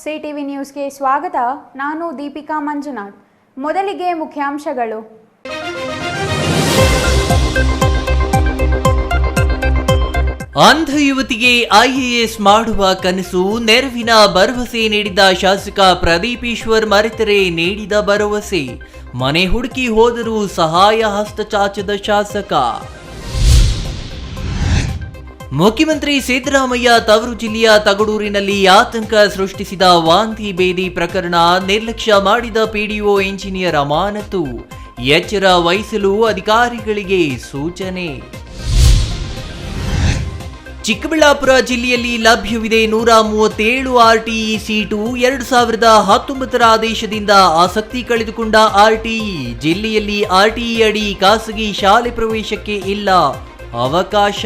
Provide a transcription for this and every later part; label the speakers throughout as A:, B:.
A: CTV ನ್ಯೂಸ್ಗೆ ಸ್ವಾಗತ. ನಾನು ದೀಪಿಕಾ ಮಂಜುನಾಥ್. ಮೊದಲಿಗೆ ಮುಖ್ಯಾಂಶಗಳು.
B: ಅಂಧ ಯುವತಿಗೆ ಐಎಎಸ್ ಮಾಡುವ ಕನಸು, ನೆರವಿನ ಭರವಸೆ ನೀಡಿದ ಶಾಸಕ ಪ್ರದೀಪ್ ಈಶ್ವರ್ ಮರೆತರೆ ನೀಡಿದ ಭರವಸೆ, ಮನೆ ಹುಡುಕಿ ಹೋದರೂ ಸಹಾಯ ಹಸ್ತ ಚಾಚದ ಶಾಸಕ. ಮುಖ್ಯಮಂತ್ರಿ ಸಿದ್ದರಾಮಯ್ಯ ತವರು ಜಿಲ್ಲೆಯ ತಗಡೂರಿನಲ್ಲಿ ಆತಂಕ ಸೃಷ್ಟಿಸಿದ ವಾಂತಿ ಭೇದಿ ಪ್ರಕರಣ, ನಿರ್ಲಕ್ಷ್ಯ ಮಾಡಿದ ಪಿಡಿಒ ಇಂಜಿನಿಯರ್ ಅಮಾನತು, ಎಚ್ಚರ ವಹಿಸಲು ಅಧಿಕಾರಿಗಳಿಗೆ ಸೂಚನೆ. ಚಿಕ್ಕಬಳ್ಳಾಪುರ ಜಿಲ್ಲೆಯಲ್ಲಿ ಲಭ್ಯವಿದೆ 137 ಆರ್ಟಿಇ ಸೀಟು. 2019 ಆದೇಶದಿಂದ ಆಸಕ್ತಿ ಕಳೆದುಕೊಂಡ ಆರ್ಟಿಇ, ಜಿಲ್ಲೆಯಲ್ಲಿ ಆರ್ಟಿಇ ಅಡಿ ಖಾಸಗಿ ಶಾಲೆ ಪ್ರವೇಶಕ್ಕೆ ಇಲ್ಲ ಅವಕಾಶ.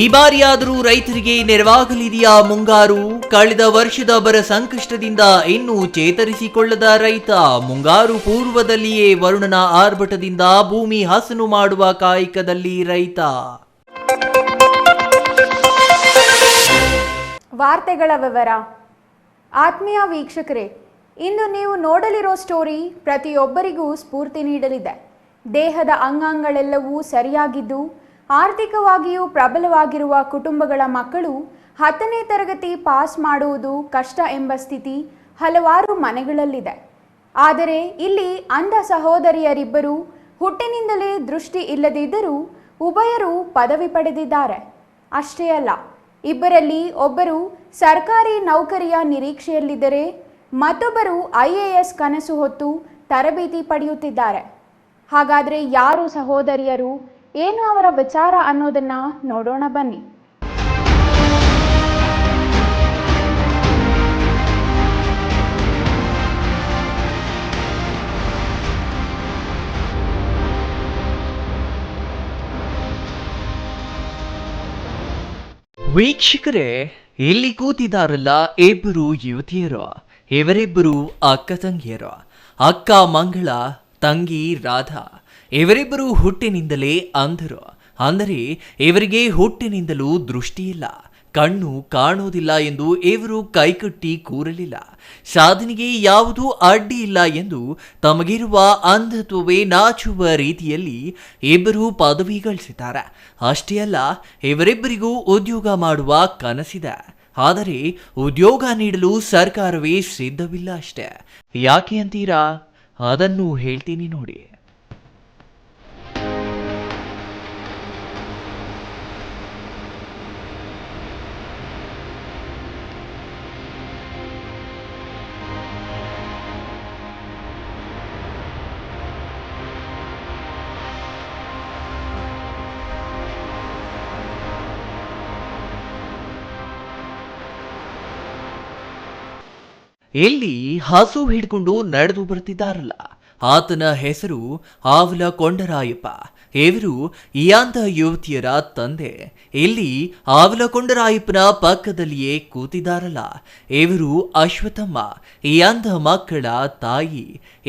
B: ಈ ಬಾರಿಯಾದರೂ ರೈತರಿಗೆ ನೆರವಾಗಲಿದೆಯಾ ಮುಂಗಾರು? ಕಳೆದ ವರ್ಷದ ಬರ ಸಂಕಷ್ಟದಿಂದ ಇನ್ನೂ ಚೇತರಿಸಿಕೊಳ್ಳದ ರೈತ, ಮುಂಗಾರು ಪೂರ್ವದಲ್ಲಿಯೇ ವರುಣನ ಆರ್ಭಟದಿಂದ ಭೂಮಿ ಹಸನು ಮಾಡುವ ಕಾಯಕದಲ್ಲಿ ರೈತ.
A: ವಾರ್ತೆಗಳ ವಿವರ. ಆತ್ಮೀಯ ವೀಕ್ಷಕರೇ, ಇಂದು ನೀವು ನೋಡಲಿರೋ ಸ್ಟೋರಿ ಪ್ರತಿಯೊಬ್ಬರಿಗೂ ಸ್ಫೂರ್ತಿ ನೀಡಲಿದೆ. ದೇಹದ ಅಂಗಾಂಗಳೆಲ್ಲವೂ ಸರಿಯಾಗಿದ್ದು ಆರ್ಥಿಕವಾಗಿಯೂ ಪ್ರಬಲವಾಗಿರುವ ಕುಟುಂಬಗಳ ಮಕ್ಕಳು 10ನೇ ತರಗತಿ ಪಾಸ್ ಮಾಡುವುದು ಕಷ್ಟ ಎಂಬ ಸ್ಥಿತಿ ಹಲವಾರು ಮನೆಗಳಲ್ಲಿದೆ. ಆದರೆ ಇಲ್ಲಿ ಅಂಧ ಸಹೋದರಿಯರಿಬ್ಬರು ಹುಟ್ಟಿನಿಂದಲೇ ದೃಷ್ಟಿ ಇಲ್ಲದಿದ್ದರೂ ಉಭಯರು ಪದವಿ ಪಡೆದಿದ್ದಾರೆ. ಅಷ್ಟೇ ಅಲ್ಲ, ಇಬ್ಬರಲ್ಲಿ ಒಬ್ಬರು ಸರ್ಕಾರಿ ನೌಕರಿಯ ನಿರೀಕ್ಷೆಯಲ್ಲಿದ್ದರೆ ಮತ್ತೊಬ್ಬರು ಐಎಎಸ್ ಕನಸು ಹೊತ್ತು ತರಬೇತಿ ಪಡೆಯುತ್ತಿದ್ದಾರೆ. ಹಾಗಾದರೆ ಯಾರು ಸಹೋದರಿಯರು, ಏನು ಅವರ ವಿಚಾರ ಅನ್ನೋದನ್ನ ನೋಡೋಣ ಬನ್ನಿ.
B: ವೀಕ್ಷಕರೇ, ಇಲ್ಲಿ ಕೂತಿದಾರಲ್ಲ ಇಬ್ಬರು ಯುವತಿಯರು. ಇವರಿಬ್ಬರು ಅಕ್ಕ ತಂಗಿಯರು. ಅಕ್ಕ ಮಂಗಳ, ತಂಗಿ ರಾಧಾ. ಇವರಿಬ್ಬರು ಹುಟ್ಟಿನಿಂದಲೇ ಅಂಧರು. ಅಂದರೆ ಇವರಿಗೆ ಹುಟ್ಟಿನಿಂದಲೂ ದೃಷ್ಟಿಯಿಲ್ಲ, ಕಣ್ಣು ಕಾಣುವುದಿಲ್ಲ ಎಂದು ಇವರು ಕೈಕಟ್ಟಿ ಕೂರಲಿಲ್ಲ. ಸಾಧನೆಗೆ ಯಾವುದೂ ಅಡ್ಡಿ ಇಲ್ಲ ಎಂದು ತಮಗಿರುವ ಅಂಧತ್ವವೇ ನಾಚುವ ರೀತಿಯಲ್ಲಿ ಇಬ್ಬರು ಪದವಿ ಗಳಿಸಿದ್ದಾರೆ. ಅಷ್ಟೇ ಅಲ್ಲ, ಇವರಿಬ್ಬರಿಗೂ ಉದ್ಯೋಗ ಮಾಡುವ ಕನಸಿದೆ. ಆದರೆ ಉದ್ಯೋಗ ನೀಡಲು ಸರ್ಕಾರವೇ ಸಿದ್ಧವಿಲ್ಲ ಅಷ್ಟೇ. ಯಾಕೆ ಅಂತೀರಾ? ಅದನ್ನು ಹೇಳ್ತೀನಿ ನೋಡಿ. ಇಲ್ಲಿ ಹಸು ಹಿಡ್ಕೊಂಡು ನಡೆದು ಬರ್ತಿದ್ದಾರಲ್ಲ, ಆತನ ಹೆಸರು ಆವಲ ಕೊಂಡರಾಯಪ್ಪ. ಇವರು ಈ ಅಂಧ ಯುವತಿಯರ ತಂದೆ. ಇಲ್ಲಿ ಆವಲ ಕೊಂಡರಾಯಪ್ಪನ ಪಕ್ಕದಲ್ಲಿಯೇ ಕೂತಿದ್ದಾರಲ್ಲ, ಇವರು ಅಶ್ವಥಮ್ಮ, ಈ ಅಂಧ ಮಕ್ಕಳ ತಾಯಿ.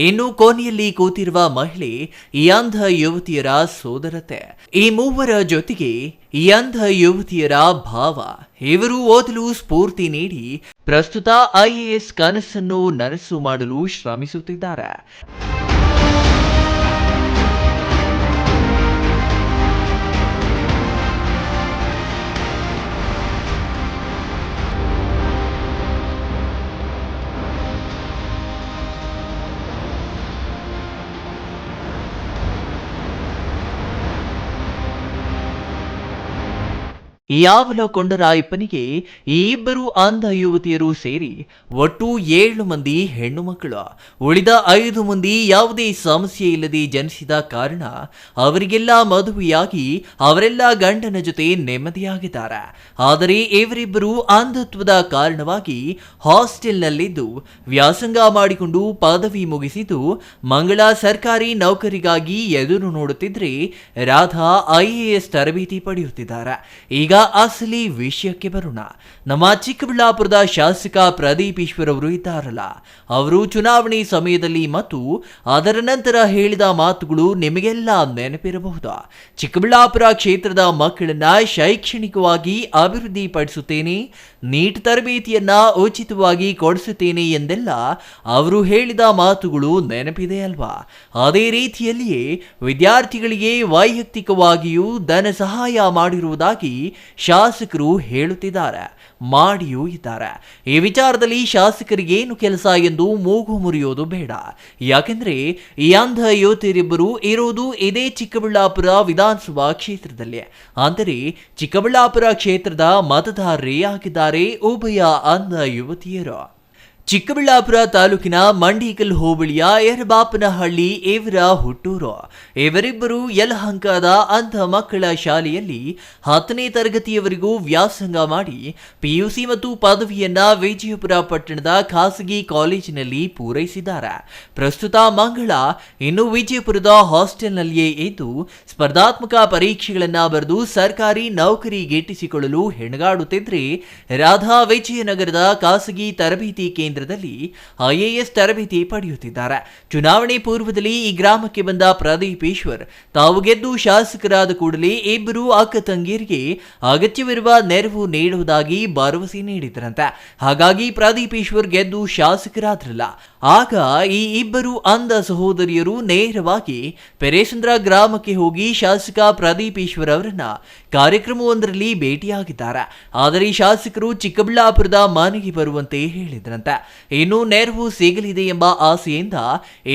B: ಇನ್ನು ಕೊನೆಯಲ್ಲಿ ಕೂತಿರುವ ಮಹಿಳೆ ಈ ಅಂಧ ಯುವತಿಯರ ಸೋದರತೆ. ಈ ಮೂವರ ಜೊತೆಗೆ ಈ ಅಂಧ ಯುವತಿಯರ ಭಾವ. ಇವರು ಓದಲು ಸ್ಫೂರ್ತಿ ನೀಡಿ ಪ್ರಸ್ತುತ ಐಎಎಸ್ ಕನಸನ್ನು ನನಸು ಮಾಡಲು ಶ್ರಮಿಸುತ್ತಿದ್ದಾರೆ. ಆವಲ ಕೊಂಡರಾಯಪ್ಪನಿಗೆ ಈ ಇಬ್ಬರು ಅಂಧ ಯುವತಿಯರು ಸೇರಿ ಒಟ್ಟು 7 ಮಂದಿ ಹೆಣ್ಣು ಮಕ್ಕಳು. ಉಳಿದ 5 ಮಂದಿ ಯಾವುದೇ ಸಮಸ್ಯೆ ಇಲ್ಲದೆ ಜನಿಸಿದ ಕಾರಣ ಅವರಿಗೆಲ್ಲ ಮದುವೆಯಾಗಿ ಅವರೆಲ್ಲ ಗಂಡನ ಜೊತೆ ನೆಮ್ಮದಿಯಾಗಿದ್ದಾರೆ. ಆದರೆ ಇವರಿಬ್ಬರು ಅಂಧತ್ವದ ಕಾರಣವಾಗಿ ಹಾಸ್ಟೆಲ್ನಲ್ಲಿದ್ದು ವ್ಯಾಸಂಗ ಮಾಡಿಕೊಂಡು ಪದವಿ ಮುಗಿಸಿದ್ದು ಮಂಗಳ ಸರ್ಕಾರಿ ನೌಕರಿಗಾಗಿ ಎದುರು ನೋಡುತ್ತಿದ್ರೆ ರಾಧಾ ಐಎಎಸ್ ತರಬೇತಿ ಪಡೆಯುತ್ತಿದ್ದಾರೆ. ಈಗ ಅಸಲಿ ವಿಷಯಕ್ಕೆ ಬರೋಣ. ನಮ್ಮ ಚಿಕ್ಕಬಳ್ಳಾಪುರದ ಶಾಸಕ ಪ್ರದೀಪ್ ಈಶ್ವರ್ ಅವರು ಇದ್ದಾರಲ್ಲ, ಅವರು ಚುನಾವಣೆ ಸಮಯದಲ್ಲಿ ಮತ್ತು ಅದರ ನಂತರ ಹೇಳಿದ ಮಾತುಗಳು ನಿಮಗೆಲ್ಲ ನೆನಪಿರಬಹುದು. ಚಿಕ್ಕಬಳ್ಳಾಪುರ ಕ್ಷೇತ್ರದ ಮಕ್ಕಳನ್ನ ಶೈಕ್ಷಣಿಕವಾಗಿ ಅಭಿವೃದ್ಧಿ ಪಡಿಸುತ್ತೇನೆ, ನೀಟ್ ತರಬೇತಿಯನ್ನ ಉಚಿತವಾಗಿ ಕೊಡಿಸುತ್ತೇನೆ ಎಂದೆಲ್ಲ ಅವರು ಹೇಳಿದ ಮಾತುಗಳು ನೆನಪಿದೆ ಅಲ್ವಾ? ಅದೇ ರೀತಿಯಲ್ಲಿಯೇ ವಿದ್ಯಾರ್ಥಿಗಳಿಗೆ ವೈಯಕ್ತಿಕವಾಗಿಯೂ ಧನ ಸಹಾಯ ಮಾಡಿರುವುದಾಗಿ ಶಾಸಕರು ಹೇಳುತ್ತಿದ್ದಾರೆ, ಮಾಡಿಯೂ ಇದ್ದಾರೆ. ಈ ವಿಚಾರದಲ್ಲಿ ಶಾಸಕರಿಗೆ ಏನು ಕೆಲಸ ಎಂದು ಮೂಗು ಮುರಿಯೋದು ಬೇಡ. ಯಾಕೆಂದ್ರೆ ಈ ಅಂಧ ಯುವತಿಯರಿಬ್ಬರು ಇರೋದು ಇದೇ ಚಿಕ್ಕಬಳ್ಳಾಪುರ ವಿಧಾನಸಭಾ ಕ್ಷೇತ್ರದಲ್ಲಿ. ಅಂದರೆ ಚಿಕ್ಕಬಳ್ಳಾಪುರ ಕ್ಷೇತ್ರದ ಮತದಾರರೇ ಆಗಿದ್ದಾರೆ ಉಭಯ ಅಂಧ ಯುವತಿಯರು. ಚಿಕ್ಕಬಳ್ಳಾಪುರ ತಾಲೂಕಿನ ಮಂಡಿಕಲ್ ಹೋಬಳಿಯ ಯರಬಾಪನಹಳ್ಳಿ ಇವರ ಹುಟ್ಟೂರು. ಇವರಿಬ್ಬರು ಯಲಹಂಕದ ಅಂಧ ಮಕ್ಕಳ ಶಾಲೆಯಲ್ಲಿ 10ನೇ ತರಗತಿಯವರೆಗೂ ವ್ಯಾಸಂಗ ಮಾಡಿ ಪಿಯುಸಿ ಮತ್ತು ಪದವಿಯನ್ನ ವಿಜಯಪುರ ಪಟ್ಟಣದ ಖಾಸಗಿ ಕಾಲೇಜಿನಲ್ಲಿ ಪೂರೈಸಿದ್ದಾರೆ. ಪ್ರಸ್ತುತ ಮಂಗಳ ಇನ್ನು ವಿಜಯಪುರದ ಹಾಸ್ಟೆಲ್ನಲ್ಲಿಯೇ ಇದ್ದು ಸ್ಪರ್ಧಾತ್ಮಕ ಪರೀಕ್ಷೆಗಳನ್ನ ಬರೆದು ಸರ್ಕಾರಿ ನೌಕರಿ ಗಿಟ್ಟಿಸಿಕೊಳ್ಳಲು ಹೆಣಗಾಡುತ್ತಿದ್ರೆ, ರಾಧಾ ವಿಜಯನಗರದ ಖಾಸಗಿ ತರಬೇತಿ ಕೇಂದ್ರದಲ್ಲಿ ಐಎಎಸ್ ತರಬೇತಿ ಪಡೆಯುತ್ತಿದ್ದಾರೆ. ಚುನಾವಣೆ ಪೂರ್ವದಲ್ಲಿ ಈ ಗ್ರಾಮಕ್ಕೆ ಬಂದ ಪ್ರದೀಪ್ ಈಶ್ವರ್ ತಾವು ಗೆದ್ದು ಶಾಸಕರಾದ ಕೂಡಲೇ ಇಬ್ಬರು ಅಕ್ಕ ತಂಗಿಯರಿಗೆ ಅಗತ್ಯವಿರುವ ನೆರವು ನೀಡುವುದಾಗಿ ಭರವಸೆ ನೀಡಿದ್ರಂತೆ. ಹಾಗಾಗಿ ಪ್ರದೀಪ್ ಈಶ್ವರ್ ಗೆದ್ದು ಶಾಸಕರಾದ್ರಲ್ಲ. ಆಗ ಈ ಇಬ್ಬರು ಅಂಧ ಸಹೋದರಿಯರು ನೇರವಾಗಿ ಪೆರೇಸಂದ್ರ ಗ್ರಾಮಕ್ಕೆ ಹೋಗಿ ಶಾಸಕ ಪ್ರದೀಪ್ ಈಶ್ವರ್ ಅವರನ್ನ ಕಾರ್ಯಕ್ರಮವೊಂದರಲ್ಲಿ ಭೇಟಿಯಾಗಿದ್ದಾರೆ. ಆದರೆ ಶಾಸಕರು ಚಿಕ್ಕಬಳ್ಳಾಪುರದ ಮನೆಗೆ ಬರುವಂತೆ ಹೇಳಿದ್ರಂತೆ. ಇನ್ನು ನೆರವು ಸಿಗಲಿದೆ ಎಂಬ ಆಸೆಯಿಂದ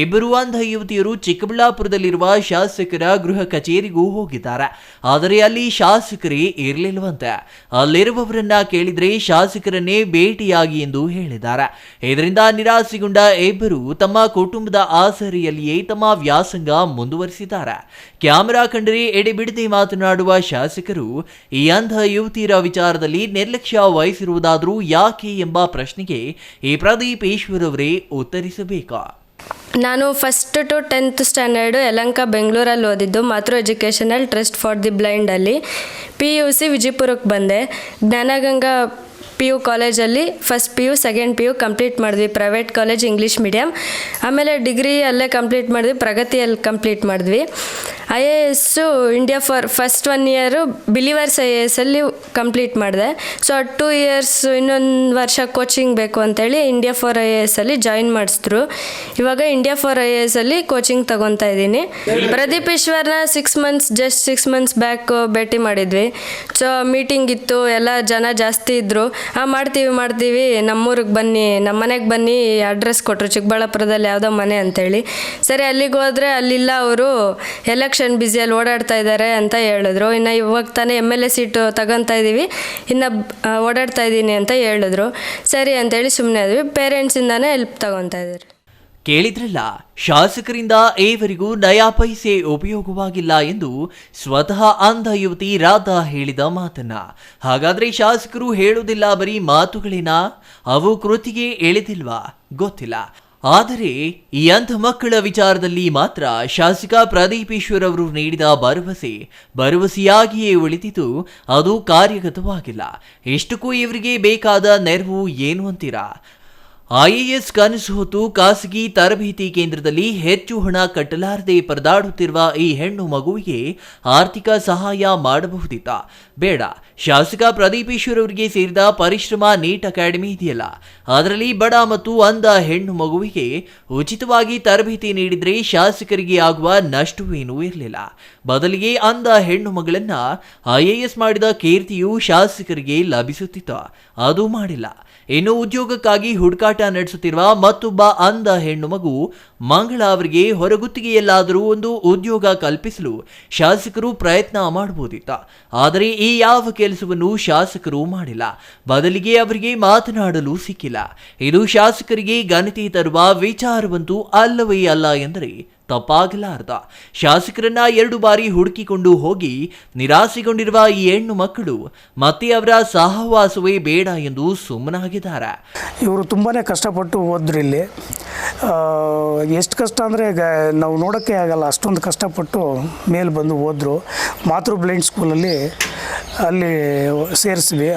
B: ಇಬ್ಬರು ಅಂಧ ಯುವತಿಯರು ಚಿಕ್ಕಬಳ್ಳಾಪುರದಲ್ಲಿರುವ ಶಾಸಕರ ಗೃಹ ಕಚೇರಿಗೂ ಹೋಗಿದ್ದಾರೆ. ಆದರೆ ಅಲ್ಲಿ ಶಾಸಕರೇ ಇರಲಿಲ್ಲವಂತೆ. ಅಲ್ಲಿರುವವರನ್ನ ಕೇಳಿದ್ರೆ ಶಾಸಕರನ್ನೇ ಭೇಟಿಯಾಗಿ ಎಂದು ಹೇಳಿದ್ದಾರೆ. ಇದರಿಂದ ನಿರಾಸೆಗೊಂಡ ಇಬ್ಬರು ತಮ್ಮ ಕುಟುಂಬದ ಆಸರೆಯಲ್ಲಿಯೇ ತಮ್ಮ ವ್ಯಾಸಂಗ ಮುಂದುವರಿಸಿದ್ದಾರೆ. ಕ್ಯಾಮೆರಾ ಕಂಡರೆ ಎಡೆಬಿಡದೆ ಮಾತನಾಡುವ ಶಾಸಕರು ಈ ಅಂಧ ಯುವತಿಯರ ವಿಚಾರದಲ್ಲಿ ನಿರ್ಲಕ್ಷ್ಯ ವಹಿಸಿರುವುದಾದರೂ ಯಾಕೆ ಎಂಬ ಪ್ರಶ್ನೆಗೆ ಈ ಪ್ರದೀಪ್ ಈಶ್ವರ್ ಅವರೇ ಉತ್ತರಿಸಬೇಕಾ?
C: ನಾನು 1st to 10th standard Yelahanka ಬೆಂಗಳೂರಲ್ಲಿ ಓದಿದ್ದು Matru educational trust for the ಬ್ಲೈಂಡಲ್ಲಿ. PUC ವಿಜಯಪುರಕ್ಕೆ ಬಂದೆ. ಜ್ಞಾನಗಂಗಾ PU ಕಾಲೇಜಲ್ಲಿ first PU second PU complete ಮಾಡಿದ್ವಿ, ಪ್ರೈವೇಟ್ ಕಾಲೇಜ್ ಇಂಗ್ಲೀಷ್ ಮೀಡಿಯಮ್. ಆಮೇಲೆ ಡಿಗ್ರಿ ಅಲ್ಲೇ ಕಂಪ್ಲೀಟ್ ಮಾಡಿದ್ವಿ, ಪ್ರಗತಿಯಲ್ಲಿ ಕಂಪ್ಲೀಟ್ ಮಾಡಿದ್ವಿ. IAS India for first 1 year believers IAS ಅಲ್ಲಿ ಕಂಪ್ಲೀಟ್ ಮಾಡಿದೆ. ಸೊ 2 ಇಯರ್ಸ್ ಇನ್ನೊಂದು ವರ್ಷ ಕೋಚಿಂಗ್ ಬೇಕು ಅಂತೇಳಿ ಇಂಡಿಯಾ ಫಾರ್ IAS ಅಲ್ಲಿ ಜಾಯಿನ್ ಮಾಡಿಸಿದ್ರು. ಇವಾಗ ಇಂಡಿಯಾ ಫಾರ್ IAS ಅಲ್ಲಿ ಕೋಚಿಂಗ್ ತಗೊತಾ ಇದ್ದೀನಿ. ಪ್ರದೀಪ್ ಈಶ್ವರ್ನ 6 ಮಂತ್ಸ್ ಬ್ಯಾಕ್ ಭೇಟಿ ಮಾಡಿದ್ವಿ. ಸೊ ಮೀಟಿಂಗ್ ಇತ್ತು, ಎಲ್ಲ ಜನ ಜಾಸ್ತಿ ಇದ್ದರು. ಮಾಡ್ತೀವಿ ನಮ್ಮೂರಿಗೆ ಬನ್ನಿ, ನಮ್ಮ ಮನೆಗೆ ಬನ್ನಿ ಅಡ್ರೆಸ್ ಕೊಟ್ಟರು, ಚಿಕ್ಕಬಳ್ಳಾಪುರದಲ್ಲಿ ಯಾವುದೋ ಮನೆ ಅಂತೇಳಿ. ಸರಿ ಅಲ್ಲಿಗೆ ಹೋದರೆ ಅಲ್ಲಿಲ್ಲ, ಅವರು ಎಲೆಕ್ಷನ್ ಬ್ಯುಸಿಯಲ್ಲಿ ಓಡಾಡ್ತಾ ಇದ್ದಾರೆ ಅಂತ ಹೇಳಿದ್ರು. ಇನ್ನು ಇವಾಗ ತಾನೇ MLA ಸೀಟು ತಗೊತಾ ಇದ್ದೀವಿ, ಇನ್ನು ಓಡಾಡ್ತಾ ಇದ್ದೀನಿ ಅಂತ ಹೇಳಿದ್ರು. ಸರಿ ಅಂತೇಳಿ ಸುಮ್ಮನೆ ಆದ್ವಿ. ಪೇರೆಂಟ್ಸಿಂದಾನೇ ಹೆಲ್ಪ್ ತಗೊತಾ ಇದ್ದಾರೆ.
B: ಕೇಳಿದ್ರಲ್ಲ, ಶಾಸಕರಿಂದ ಇವರಿಗೂ ನಯಾ ಪೈಸೆ ಉಪಯೋಗವಾಗಿಲ್ಲ ಎಂದು ಸ್ವತಃ ಅಂಧ ಯುವತಿ ರಾಧಾ ಹೇಳಿದ ಮಾತನ್ನ. ಹಾಗಾದ್ರೆ ಶಾಸಕರು ಹೇಳುವುದಿಲ್ಲ ಬರೀ ಮಾತುಗಳೇನಾ? ಅವು ಕೃತಿಗೆ ಎಳೆದಿಲ್ವಾ? ಗೊತ್ತಿಲ್ಲ. ಆದರೆ ಈ ಅಂಧ ಮಕ್ಕಳ ವಿಚಾರದಲ್ಲಿ ಮಾತ್ರ ಶಾಸಕ ಪ್ರದೀಪ್ ಈಶ್ವರ್ ಅವರು ನೀಡಿದ ಭರವಸೆಯಾಗಿಯೇ ಉಳಿದಿದ್ದು ಅದು ಕಾರ್ಯಗತವಾಗಿಲ್ಲ. ಇಷ್ಟಕ್ಕೂ ಇವರಿಗೆ ಬೇಕಾದ ನೆರವು ಏನು ಅಂತೀರಾ? IAS ಕನಸು ಹೊತ್ತು ಖಾಸಗಿ ತರಬೇತಿ ಕೇಂದ್ರದಲ್ಲಿ ಹೆಚ್ಚು ಹಣ ಕಟ್ಟಲಾರದೆ ಪರದಾಡುತ್ತಿರುವ ಈ ಹೆಣ್ಣು ಮಗುವಿಗೆ ಆರ್ಥಿಕ ಸಹಾಯ ಮಾಡಬಹುದಿತ್ತ? ಬೇಡ. ಶಾಸಕ ಪ್ರದೀಪ್ ಈಶ್ವರ್ ಅವರಿಗೆ ಸೇರಿದ ಪರಿಶ್ರಮ ನೀಟ್ ಅಕಾಡೆಮಿ ಇದೆಯಲ್ಲ, ಅದರಲ್ಲಿ ಬಡ ಮತ್ತು ಅಂಧ ಹೆಣ್ಣು ಮಗುವಿಗೆ ಉಚಿತವಾಗಿ ತರಬೇತಿ ನೀಡಿದ್ರೆ ಶಾಸಕರಿಗೆ ಆಗುವ ನಷ್ಟವೇನೂ ಇರಲಿಲ್ಲ. ಬದಲಿಗೆ ಅಂಧ ಹೆಣ್ಣು ಮಗಳನ್ನ IAS ಮಾಡಿದ ಕೀರ್ತಿಯು ಶಾಸಕರಿಗೆ ಲಭಿಸುತ್ತಿತ್ತು. ಅದು ಮಾಡಿಲ್ಲ. ಇನ್ನು ಉದ್ಯೋಗಕ್ಕಾಗಿ ಹುಡುಕಾಟ ನಡೆಸುತ್ತಿರುವ ಮತ್ತೊಬ್ಬ ಅಂಧ ಹೆಣ್ಣು ಮಗು ಮಂಗಳ ಅವರಿಗೆ ಹೊರಗುತ್ತಿಗೆಯಲ್ಲಾದರೂ ಒಂದು ಉದ್ಯೋಗ ಕಲ್ಪಿಸಲು ಶಾಸಕರು ಪ್ರಯತ್ನ ಮಾಡಬಹುದಿತ್ತ. ಆದರೆ ಈ ಯಾವ ಕೆಲಸವನ್ನು ಶಾಸಕರು ಮಾಡಿಲ್ಲ. ಬದಲಿಗೆ ಅವರಿಗೆ ಮಾತನಾಡಲು ಸಿಕ್ಕಿಲ್ಲ. ಇದು ಶಾಸಕರಿಗೆ ಘನತೆ ತರುವ ವಿಚಾರವಂತೂ ಅಲ್ಲವೇ ಅಲ್ಲ ಎಂದರೆ ತಪ್ಪಾಗಲಾರ್ದ. ಶಾಸಕರನ್ನ 2 ಬಾರಿ ಹುಡುಕಿಕೊಂಡು ಹೋಗಿ ನಿರಾಸೆಗೊಂಡಿರುವ ಈ ಹೆಣ್ಣು ಮಕ್ಕಳು ಮತ್ತೆ ಅವರ ಸಹವಾಸವೇ ಬೇಡ ಎಂದು ಸುಮ್ಮನಾಗಿದ್ದಾರೆ.
D: ಇವರು ತುಂಬಾ ಕಷ್ಟಪಟ್ಟು ಓದ್ರು. ಇಲ್ಲಿ ಎಷ್ಟು ಕಷ್ಟ ಅಂದರೆ ನಾವು ನೋಡೋಕ್ಕೆ ಆಗಲ್ಲ, ಅಷ್ಟೊಂದು ಕಷ್ಟಪಟ್ಟು ಮೇಲೆ ಬಂದು ಓದ್ರು. ಮಾತೃ ಬ್ಲೈಂಡ್ ಸ್ಕೂಲಲ್ಲಿ ಅಲ್ಲಿ ಸೇರಿಸಿದ್ವಿ.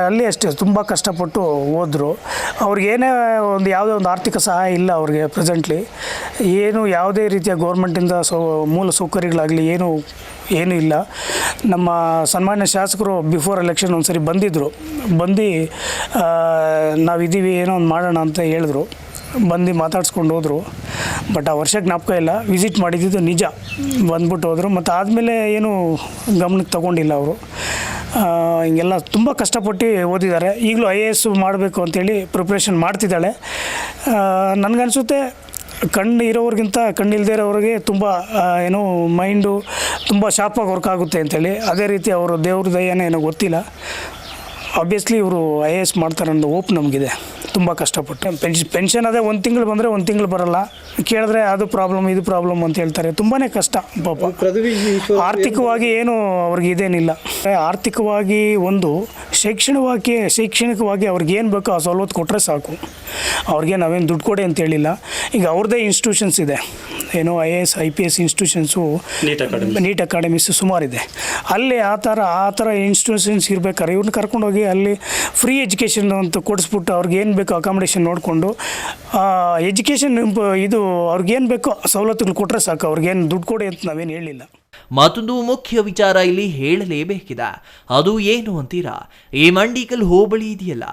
D: ಅಲ್ಲಿ ಅಷ್ಟೇ ತುಂಬ ಕಷ್ಟಪಟ್ಟು ಓದಿದ್ರು. ಅವ್ರಿಗೇನೇ ಯಾವುದೇ ಒಂದು ಆರ್ಥಿಕ ಸಹಾಯ ಇಲ್ಲ ಅವ್ರಿಗೆ ಪ್ರೆಸೆಂಟ್ಲಿ. ಏನು ಯಾವುದೇ ರೀತಿಯ ಗೌರ್ಮೆಂಟಿಂದ ಮೂಲ ಸೌಕರ್ಯಗಳಾಗಲಿ ಏನೂ ಇಲ್ಲ. ನಮ್ಮ ಸನ್ಮಾನ್ಯ ಶಾಸಕರು ಬಿಫೋರ್ ಎಲೆಕ್ಷನ್ ಒಂದು ಸರಿ ಬಂದು ನಾವಿದ್ದೀವಿ, ಏನೋ ಒಂದು ಮಾಡೋಣ ಅಂತ ಹೇಳಿದ್ರು. ಬಂದು ಮಾತಾಡ್ಸ್ಕೊಂಡು ಹೋದರು. ಬಟ್ ಆ ವರ್ಷ ಜ್ಞಾಪಕ ಇಲ್ಲ. ವಿಸಿಟ್ ಮಾಡಿದ್ದು ನಿಜ, ಬಂದ್ಬಿಟ್ಟು ಹೋದರು. ಮತ್ತು ಆದಮೇಲೆ ಏನು ಗಮನಕ್ಕೆ ತಗೊಂಡಿಲ್ಲ ಅವರು. ಹಿಂಗೆಲ್ಲ ತುಂಬ ಕಷ್ಟಪಟ್ಟು ಓದಿದ್ದಾರೆ. ಈಗಲೂ IAS ಮಾಡಬೇಕು ಅಂತೇಳಿ ಪ್ರಿಪ್ರೇಷನ್ ಮಾಡ್ತಿದ್ದಾಳೆ. ನನಗನ್ಸುತ್ತೆ ಕಣ್ಣು ಇರೋರಿಗಿಂತ ಕಣ್ಣಿಲ್ಲದೆ ಇರೋರಿಗೆ ತುಂಬ ಏನೋ ಮೈಂಡು ತುಂಬ ಶಾರ್ಪಾಗಿ ವರ್ಕ್ ಆಗುತ್ತೆ ಅಂತೇಳಿ. ಅದೇ ರೀತಿ ಅವರು ದೇವ್ರ ದಯನೇ ಏನೋ ಗೊತ್ತಿಲ್ಲ. ಆಬ್ವಿಯಸ್ಲಿ ಇವರು IAS ಮಾಡ್ತಾರೆ ಅನ್ನೋ ಹೋಪ್ ನಮಗಿದೆ. ತುಂಬ ಕಷ್ಟಪಟ್ಟು ಪೆನ್ಷನ್ ಅದೇ 1 ತಿಂಗಳು ಬಂದರೆ 1 ತಿಂಗಳು ಬರೋಲ್ಲ. ಕೇಳಿದ್ರೆ ಅದು ಪ್ರಾಬ್ಲಮ್ ಇದು ಪ್ರಾಬ್ಲಮ್ ಅಂತ ಹೇಳ್ತಾರೆ. ತುಂಬಾ ಕಷ್ಟ ಪಾಪ. ಆರ್ಥಿಕವಾಗಿ ಏನು ಅವ್ರಿಗೆ ಇದೇನಿಲ್ಲ. ಆರ್ಥಿಕವಾಗಿ ಒಂದು ಶೈಕ್ಷಣಿಕವಾಗಿ ಅವ್ರಿಗೇನು ಬೇಕೋ ಆ ಸವಲತ್ತು ಕೊಟ್ಟರೆ ಸಾಕು. ಅವ್ರಿಗೆ ನಾವೇನು ದುಡ್ಡು ಕೊಡಿ ಅಂತ ಹೇಳಿಲ್ಲ. ಈಗ ಅವ್ರದ್ದೇ ಇನ್ಸ್ಟಿಟ್ಯೂಷನ್ಸ್ ಇದೆ, ಏನೋ IAS IPS ಇನ್ಸ್ಟಿಟ್ಯೂಷನ್ಸು, ನೀಟ್ ಅಕಾಡೆಮೀಸು ಸುಮಾರಿದೆ. ಅಲ್ಲಿ ಆ ಥರ ಇನ್ಸ್ಟಿಟ್ಯೂಷನ್ಸ್ ಇರ್ಬೇಕಾದ್ರೆ ಇವ್ರನ್ನ ಕರ್ಕೊಂಡೋಗಿ ಅಲ್ಲಿ ಫ್ರೀ ಎಜುಕೇಷನ್ ಅಂತ ಕೊಡಿಸ್ಬಿಟ್ಟು ಅವ್ರಿಗೆ ಏನು ಬೇಕೋ ಅಕಾಮಿಡೇಷನ್ ನೋಡಿಕೊಂಡು ಎಜುಕೇಷನ್ ಇದು ಅವ್ರಿಗೇನು ಬೇಕೋ ಸವಲತ್ತುಗಳು ಕೊಟ್ಟರೆ ಸಾಕು. ಅವ್ರಿಗೇನು ದುಡ್ಡು ಕೊಡಿ ಅಂತ ನಾವೇನು ಹೇಳಿಲ್ಲ.
B: ಮತ್ತೊಂದು ಮುಖ್ಯ ವಿಚಾರ ಇಲ್ಲಿ ಹೇಳಲೇಬೇಕಿದೆ. ಅದು ಏನು ಅಂತೀರಾ? ಈ ಮಂಡಿಕಲ್ ಹೋಬಳಿ ಇದೆಯಲ್ಲ,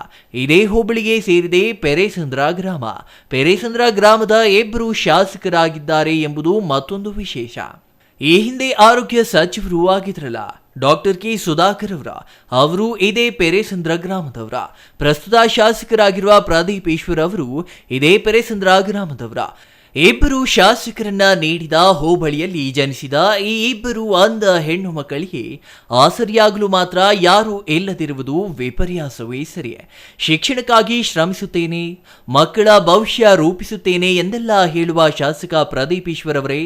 B: ಇದೇ ಹೋಬಳಿಗೆ ಸೇರಿದೆ ಪೆರೇಸಂದ್ರ ಗ್ರಾಮ. ಪೆರೇಸಂದ್ರ ಗ್ರಾಮದ 2 ಶಾಸಕರಾಗಿದ್ದಾರೆ ಎಂಬುದು ಮತ್ತೊಂದು ವಿಶೇಷ. ಈ ಹಿಂದೆ ಆರೋಗ್ಯ ಸಚಿವರು ಆಗಿದ್ರಲ್ಲ ಡಾಕ್ಟರ್ ಕೆ ಸುಧಾಕರ್ ಅವರು ಇದೇ ಪೆರೇಸಂದ್ರ ಗ್ರಾಮದವರ. ಪ್ರಸ್ತುತ ಶಾಸಕರಾಗಿರುವ ಪ್ರದೀಪ್ ಈಶ್ವರ್ ಅವರು ಇದೇ ಪೆರೇಸಂದ್ರ ಗ್ರಾಮದವರ. 2 ಶಾಸಕರನ್ನ ನೀಡಿದ ಹೋಬಳಿಯಲ್ಲಿ ಜನಿಸಿದ ಈ 2 ಅಂಧ ಹೆಣ್ಣು ಮಕ್ಕಳಿಗೆ ಆಸರಿಯಾಗಲು ಮಾತ್ರ ಯಾರೂ ಇಲ್ಲದಿರುವುದು ವಿಪರ್ಯಾಸವೇ ಸರಿ. ಶಿಕ್ಷಣಕ್ಕಾಗಿ ಶ್ರಮಿಸುತ್ತೇನೆ, ಮಕ್ಕಳ ಭವಿಷ್ಯ ರೂಪಿಸುತ್ತೇನೆ ಎಂದೆಲ್ಲ ಹೇಳುವ ಶಾಸಕ ಪ್ರದೀಪ್ ಈಶ್ವರ್ ಅವರೇ,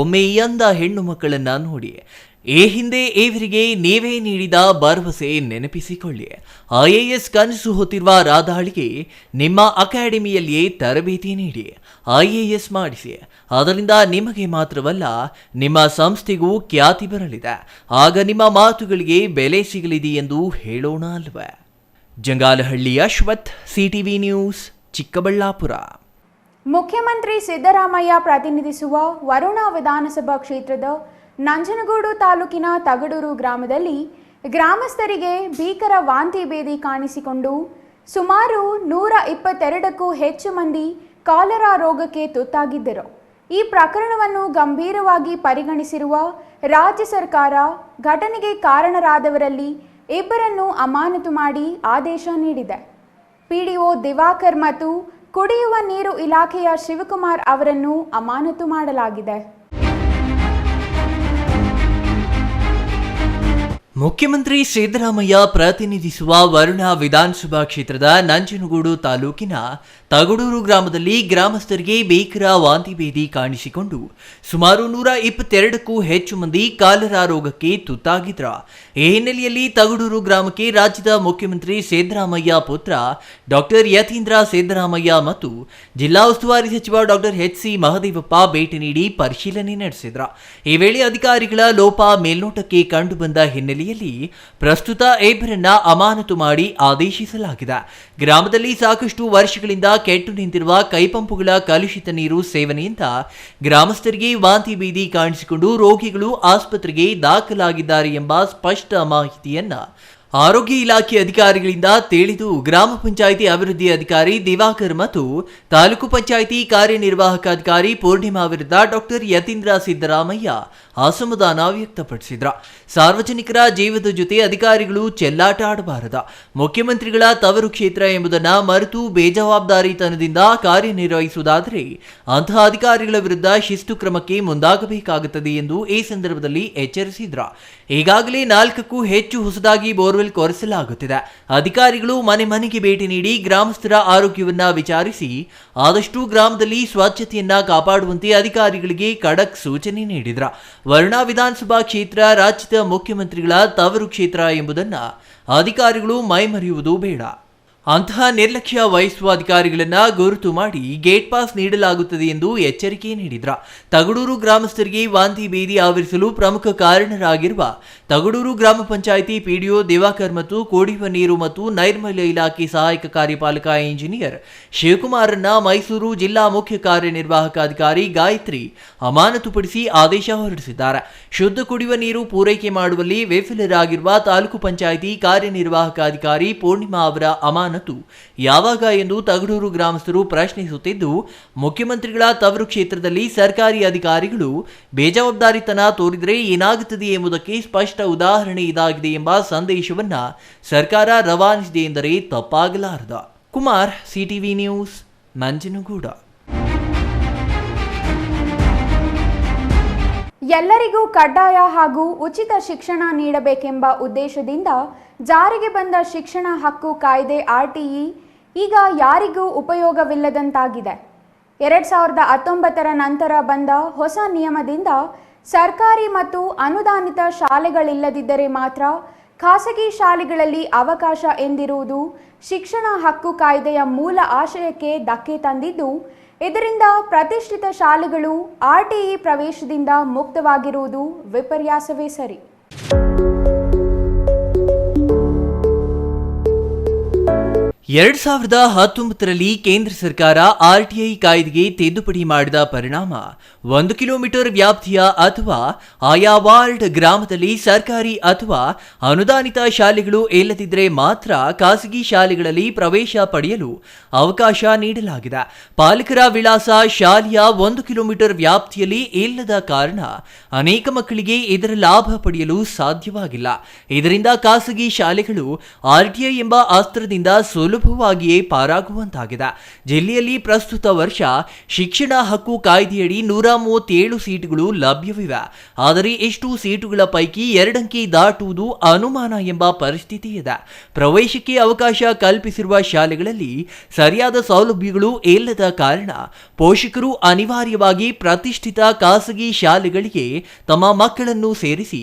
B: ಒಮ್ಮೆ ಈ ಅಂಧ ಹೆಣ್ಣು ಮಕ್ಕಳನ್ನ ನೋಡಿ. ಈ ಹಿಂದೆ ಇವರಿಗೆ ನೀವೇ ನೀಡಿದ ಭರವಸೆ ನೆನಪಿಸಿಕೊಳ್ಳಿ. IAS ಕನಸು ಹೊತ್ತಿರುವ ರಾಧಾಳಿಗೆ ನಿಮ್ಮ ಅಕಾಡೆಮಿಯಲ್ಲಿಯೇ ತರಬೇತಿ ನೀಡಿ IAS ಮಾಡಿಸಿ. ಅದರಿಂದ ನಿಮಗೆ ಮಾತ್ರವಲ್ಲ, ನಿಮ್ಮ ಸಂಸ್ಥೆಗೂ ಖ್ಯಾತಿ ಬರಲಿದೆ. ಆಗ ನಿಮ್ಮ ಮಾತುಗಳಿಗೆ ಬೆಲೆ ಸಿಗಲಿದೆ ಎಂದು ಹೇಳೋಣ ಅಲ್ವೇ? Jangalahalli Ashwath, CTV news, Chikkaballapur.
A: ಮುಖ್ಯಮಂತ್ರಿ ಸಿದ್ದರಾಮಯ್ಯ ಪ್ರತಿನಿಧಿಸುವ ವರುಣ ವಿಧಾನಸಭಾ ಕ್ಷೇತ್ರದ ನಂಜನಗೂಡು ತಾಲೂಕಿನ ತಗಡೂರು ಗ್ರಾಮದಲ್ಲಿ ಗ್ರಾಮಸ್ಥರಿಗೆ ಭೀಕರ ವಾಂತಿ ಭೇದಿ ಕಾಣಿಸಿಕೊಂಡು ಸುಮಾರು 122ಕ್ಕೂ ಹೆಚ್ಚು ಮಂದಿ ಕಾಲರಾ ರೋಗಕ್ಕೆ ತುತ್ತಾಗಿದ್ದರು. ಈ ಪ್ರಕರಣವನ್ನು ಗಂಭೀರವಾಗಿ ಪರಿಗಣಿಸಿರುವ ರಾಜ್ಯ ಸರ್ಕಾರ ಘಟನೆಗೆ ಕಾರಣರಾದವರಲ್ಲಿ 2 ಅಮಾನತು ಮಾಡಿ ಆದೇಶ ನೀಡಿದೆ. PDO ದಿವಾಕರ್ ಮತ್ತು ಕುಡಿಯುವ ನೀರು ಇಲಾಖೆಯ ಶಿವಕುಮಾರ್ ಅವರನ್ನು ಅಮಾನತು ಮಾಡಲಾಗಿದೆ.
B: ಮುಖ್ಯಮಂತ್ರಿ ಸಿದ್ದರಾಮಯ್ಯ ಪ್ರತಿನಿಧಿಸುವ ವರುಣ ವಿಧಾನಸಭಾ ಕ್ಷೇತ್ರದ ನಂಜನಗೂಡು ತಾಲೂಕಿನ ತಗಡೂರು ಗ್ರಾಮದಲ್ಲಿ ಗ್ರಾಮಸ್ಥರಿಗೆ ಭೀಕರ ವಾಂತಿ ಭೇದಿ ಕಾಣಿಸಿಕೊಂಡು ಸುಮಾರು 122ಕ್ಕೂ ಹೆಚ್ಚು ಮಂದಿ ಕಾಲರಾ ರೋಗಕ್ಕೆ ತುತ್ತಾಗಿದ್ರ. ಈ ಹಿನ್ನೆಲೆಯಲ್ಲಿ ತಗಡೂರು ಗ್ರಾಮಕ್ಕೆ ರಾಜ್ಯದ ಮುಖ್ಯಮಂತ್ರಿ ಸಿದ್ದರಾಮಯ್ಯ ಪುತ್ರ ಡಾಕ್ಟರ್ ಯತೀಂದ್ರ ಸಿದ್ದರಾಮಯ್ಯ ಮತ್ತು ಜಿಲ್ಲಾ ಉಸ್ತುವಾರಿ ಸಚಿವ ಡಾಕ್ಟರ್ HC ಮಹದೇವಪ್ಪ ಭೇಟಿ ನೀಡಿ ಪರಿಶೀಲನೆ ನಡೆಸಿದ್ರ. ಈ ವೇಳೆ ಅಧಿಕಾರಿಗಳ ಲೋಪ ಮೇಲ್ನೋಟಕ್ಕೆ ಕಂಡುಬಂದ ಹಿನ್ನೆಲೆಯಲ್ಲಿ ಪ್ರಸ್ತುತ 2ರನ್ನ ಅಮಾನತು ಮಾಡಿ ಆದೇಶಿಸಲಾಗಿದೆ. ಗ್ರಾಮದಲ್ಲಿ ಸಾಕಷ್ಟು ವರ್ಷಗಳಿಂದ ಕೆಟ್ಟು ನಿಂತಿರುವ ಕೈಪಂಪುಗಳ ಕಲುಷಿತ ನೀರು ಸೇವನೆಯಿಂದ ಗ್ರಾಮಸ್ಥರಿಗೆ ವಾಂತಿ ಭೇದಿ ಕಾಣಿಸಿಕೊಂಡು ರೋಗಿಗಳು ಆಸ್ಪತ್ರೆಗೆ ದಾಖಲಾಗಿದ್ದಾರೆ ಎಂಬ ಸ್ಪಷ್ಟ ಮಾಹಿತಿಯನ್ನ ಆರೋಗ್ಯ ಇಲಾಖೆ ಅಧಿಕಾರಿಗಳಿಂದ ತಿಳಿದು ಗ್ರಾಮ ಪಂಚಾಯಿತಿ ಅಭಿವೃದ್ಧಿ ಅಧಿಕಾರಿ ದಿವಾಕರ್ ಮತ್ತು ತಾಲೂಕು ಪಂಚಾಯಿತಿ ಕಾರ್ಯನಿರ್ವಾಹಕ ಅಧಿಕಾರಿ ಪೂರ್ಣಿಮಾ ವಿರುದ್ಧ ಡಾಕ್ಟರ್ ಯತೀಂದ್ರ ಸಿದ್ದರಾಮಯ್ಯ ಅಸಮಾಧಾನ ವ್ಯಕ್ತಪಡಿಸಿದ್ರ. ಸಾರ್ವಜನಿಕರ ಜೀವದ ಜೊತೆ ಅಧಿಕಾರಿಗಳು ಚೆಲ್ಲಾಟ ಆಡಬಾರದ. ಮುಖ್ಯಮಂತ್ರಿಗಳ ತವರು ಕ್ಷೇತ್ರ ಎಂಬುದನ್ನ ಮರೆತು ಬೇಜವಾಬ್ದಾರಿತನದಿಂದ ಕಾರ್ಯನಿರ್ವಹಿಸುವುದಾದರೆ ಅಂತಹ ಅಧಿಕಾರಿಗಳ ವಿರುದ್ಧ ಶಿಸ್ತು ಕ್ರಮಕ್ಕೆ ಮುಂದಾಗಬೇಕಾಗುತ್ತದೆ ಎಂದು ಈ ಸಂದರ್ಭದಲ್ಲಿ ಎಚ್ಚರಿಸಿದ್ರ. ಈಗಾಗಲೇ 4ಕ್ಕೂ ಹೆಚ್ಚು ಹೊಸದಾಗಿ ಬೋರ್ವೆಲ್ ಕೊರೆಸಲಾಗುತ್ತಿದೆ. ಅಧಿಕಾರಿಗಳು ಮನೆ ಮನೆಗೆ ಭೇಟಿ ನೀಡಿ ಗ್ರಾಮಸ್ಥರ ಆರೋಗ್ಯವನ್ನ ವಿಚಾರಿಸಿ ಆದಷ್ಟು ಗ್ರಾಮದಲ್ಲಿ ಸ್ವಚ್ಛತೆಯನ್ನ ಕಾಪಾಡುವಂತೆ ಅಧಿಕಾರಿಗಳಿಗೆ ಖಡಕ್ ಸೂಚನೆ ನೀಡಿದ್ರ. ವರುಣ ವಿಧಾನಸಭಾ ಕ್ಷೇತ್ರ ರಾಜ್ಯದ ಮುಖ್ಯಮಂತ್ರಿಗಳ ತವರು ಕ್ಷೇತ್ರ ಎಂಬುದನ್ನ ಅಧಿಕಾರಿಗಳು ಮೈಮರೆಯುವುದು ಬೇಡ. ಅಂತಹ ನಿರ್ಲಕ್ಷ್ಯ ವಹಿಸುವ ಅಧಿಕಾರಿಗಳನ್ನ ಗುರುತು ಮಾಡಿ ಗೇಟ್ ಪಾಸ್ ನೀಡಲಾಗುತ್ತದೆ ಎಂದು ಎಚ್ಚರಿಕೆ ನೀಡಿದ್ರ. ತಗಡೂರು ಗ್ರಾಮಸ್ಥರಿಗೆ ವಾಂತಿ ಭೇದಿ ಆವರಿಸಲು ಪ್ರಮುಖ ಕಾರಣರಾಗಿರುವ ತಗಡೂರು ಗ್ರಾಮ ಪಂಚಾಯಿತಿ ಪಿಡಿಒ ದಿವಾಕರ್ ಮತ್ತು ಕುಡಿಯುವ ನೀರು ಮತ್ತು ನೈರ್ಮಲ್ಯ ಇಲಾಖೆ ಸಹಾಯಕ ಕಾರ್ಯಪಾಲಕ ಇಂಜಿನಿಯರ್ ಶಿವಕುಮಾರ್ರನ್ನ ಮೈಸೂರು ಜಿಲ್ಲಾ ಮುಖ್ಯ ಕಾರ್ಯನಿರ್ವಾಹಕ ಅಧಿಕಾರಿ ಗಾಯತ್ರಿ ಅಮಾನತುಪಡಿಸಿ ಆದೇಶ ಹೊರಡಿಸಿದ್ದಾರೆ. ಶುದ್ಧ ಕುಡಿಯುವ ನೀರು ಪೂರೈಕೆ ಮಾಡುವಲ್ಲಿ ವಿಫಲರಾಗಿರುವ ತಾಲೂಕು ಪಂಚಾಯಿತಿ ಕಾರ್ಯನಿರ್ವಾಹಕ ಅಧಿಕಾರಿ ಪೂರ್ಣಿಮಾ ಅವರ ಅಮಾನತು ಯಾವಾಗ ಎಂದು ತಗಡೂರು ಗ್ರಾಮಸ್ಥರು ಪ್ರಶ್ನಿಸುತ್ತಿದ್ದು, ಮುಖ್ಯಮಂತ್ರಿಗಳ ತವರು ಕ್ಷೇತ್ರದಲ್ಲಿ ಸರ್ಕಾರಿ ಅಧಿಕಾರಿಗಳು ಬೇಜವಾಬ್ದಾರಿತನ ತೋರಿದರೆ ಏನಾಗುತ್ತದೆ ಎಂಬುದಕ್ಕೆ ಸ್ಪಷ್ಟ ಉದಾಹರಣೆ ಇದಾಗಿದೆ ಎಂಬ ಸಂದೇಶವನ್ನ ಸರ್ಕಾರ ರವಾನಿಸಿದೆ ಎಂದರೆ ತಪ್ಪಾಗಲಾರದು. Kumar, CTV news, ನಂಜನಗೂಡ.
A: ಎಲ್ಲರಿಗೂ ಕಡ್ಡಾಯ ಹಾಗೂ ಉಚಿತ ಶಿಕ್ಷಣ ನೀಡಬೇಕೆಂಬ ಉದ್ದೇಶದಿಂದ ಜಾರಿಗೆ ಬಂದ ಶಿಕ್ಷಣ ಹಕ್ಕು ಕಾಯ್ದೆ RTE ಈಗ ಯಾರಿಗೂ ಉಪಯೋಗವಿಲ್ಲದಂತಾಗಿದೆ. 2019 ನಂತರ ಬಂದ ಹೊಸ ನಿಯಮದಿಂದ ಸರ್ಕಾರಿ ಮತ್ತು ಅನುದಾನಿತ ಶಾಲೆಗಳಿಲ್ಲದಿದ್ದರೆ ಮಾತ್ರ ಖಾಸಗಿ ಶಾಲೆಗಳಲ್ಲಿ ಅವಕಾಶ ಎಂದಿರುವುದು ಶಿಕ್ಷಣ ಹಕ್ಕು ಕಾಯ್ದೆಯ ಮೂಲ ಆಶಯಕ್ಕೆ ಧಕ್ಕೆ ತಂದಿದ್ದು, ಇದರಿಂದ ಪ್ರತಿಷ್ಠಿತ ಶಾಲೆಗಳು RTE ಪ್ರವೇಶದಿಂದ ಮುಕ್ತವಾಗಿರುವುದು ವಿಪರ್ಯಾಸವೇ ಸರಿ.
B: ಎರಡ್ 2019ರಲ್ಲಿ ಕೇಂದ್ರ ಸರ್ಕಾರ RTI ಕಾಯ್ದೆಗೆ ತಿದ್ದುಪಡಿ ಮಾಡಿದ ಪರಿಣಾಮ 1 ಕಿಲೋಮೀಟರ್ ವ್ಯಾಪ್ತಿಯ ಅಥವಾ ಆಯಾ ವಾರ್ಡ್ ಗ್ರಾಮದಲ್ಲಿ ಸರ್ಕಾರಿ ಅಥವಾ ಅನುದಾನಿತ ಶಾಲೆಗಳು ಇಲ್ಲದಿದ್ದರೆ ಮಾತ್ರ ಖಾಸಗಿ ಶಾಲೆಗಳಲ್ಲಿ ಪ್ರವೇಶ ಪಡೆಯಲು ಅವಕಾಶ ನೀಡಲಾಗಿದೆ. ಪಾಲಕರ ವಿಳಾಸ ಶಾಲೆಯ 1 ಕಿಲೋಮೀಟರ್ ವ್ಯಾಪ್ತಿಯಲ್ಲಿ ಇಲ್ಲದ ಕಾರಣ ಅನೇಕ ಮಕ್ಕಳಿಗೆ ಇದರ ಲಾಭ ಪಡೆಯಲು ಸಾಧ್ಯವಾಗಿಲ್ಲ. ಇದರಿಂದ ಖಾಸಗಿ ಶಾಲೆಗಳು RTI ಎಂಬ ಅಸ್ತ್ರದಿಂದ ಸುಲಭವಾಗಿಯೇ ಪಾರಾಗುವಂತಾಗಿದೆ. ಜಿಲ್ಲೆಯಲ್ಲಿ ಪ್ರಸ್ತುತ ವರ್ಷ ಶಿಕ್ಷಣ ಹಕ್ಕು ಕಾಯ್ದೆಯಡಿ 137 ಸೀಟುಗಳು ಲಭ್ಯವಿವೆ. ಆದರೆ ಎಷ್ಟು ಸೀಟುಗಳ ಪೈಕಿ 2 ಅಂಕೆ ದಾಟುವುದು ಅನುಮಾನ ಎಂಬ ಪರಿಸ್ಥಿತಿ ಇದೆ. ಪ್ರವೇಶಕ್ಕೆ ಅವಕಾಶ ಕಲ್ಪಿಸಿರುವ ಶಾಲೆಗಳಲ್ಲಿ ಸರಿಯಾದ ಸೌಲಭ್ಯಗಳು ಇಲ್ಲದ ಕಾರಣ ಪೋಷಕರು ಅನಿವಾರ್ಯವಾಗಿ ಪ್ರತಿಷ್ಠಿತ ಖಾಸಗಿ ಶಾಲೆಗಳಿಗೆ ತಮ್ಮ ಮಕ್ಕಳನ್ನು ಸೇರಿಸಿ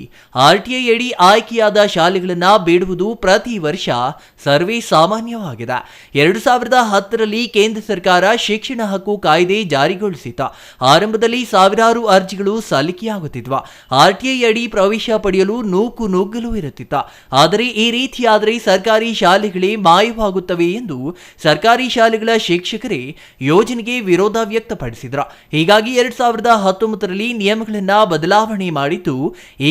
B: RTI ಅಡಿ ಆಯ್ಕೆಯಾದ ಶಾಲೆಗಳನ್ನು ಬೇಡುವುದು ಪ್ರತಿ ವರ್ಷ ಸರ್ವೇ ಸಾಮಾನ್ಯವಾಗಿದೆ. 2010ರಲ್ಲಿ ಕೇಂದ್ರ ಸರ್ಕಾರ ಶಿಕ್ಷಣ ಹಕ್ಕು ಕಾಯ್ದೆ ಜಾರಿಗೊಳಿಸಿತು. ಆರಂಭದಲ್ಲಿ ಸಾವಿರಾರು ಅರ್ಜಿಗಳು ಸಲ್ಲಿಕೆಯಾಗುತ್ತಿದ್ವು. RTI ಅಡಿ ಪ್ರವೇಶ ಪಡೆಯಲು ನುಗ್ಗಲು ಇರುತ್ತಿತ್ತು. ಆದರೆ ಈ ರೀತಿಯಾದರೆ ಸರ್ಕಾರಿ ಶಾಲೆಗಳೇ ಮಾಯವಾಗುತ್ತವೆ ಎಂದು ಸರ್ಕಾರಿ ಶಾಲೆಗಳ ಶಿಕ್ಷಕರೇ ಯೋಜನೆಗೆ ವಿರೋಧ ವ್ಯಕ್ತಪಡಿಸಿದ್ರು. ಹೀಗಾಗಿ 2019ರಲ್ಲಿ ನಿಯಮಗಳನ್ನ ಬದಲಾವಣೆ ಮಾಡಿದ್ದು,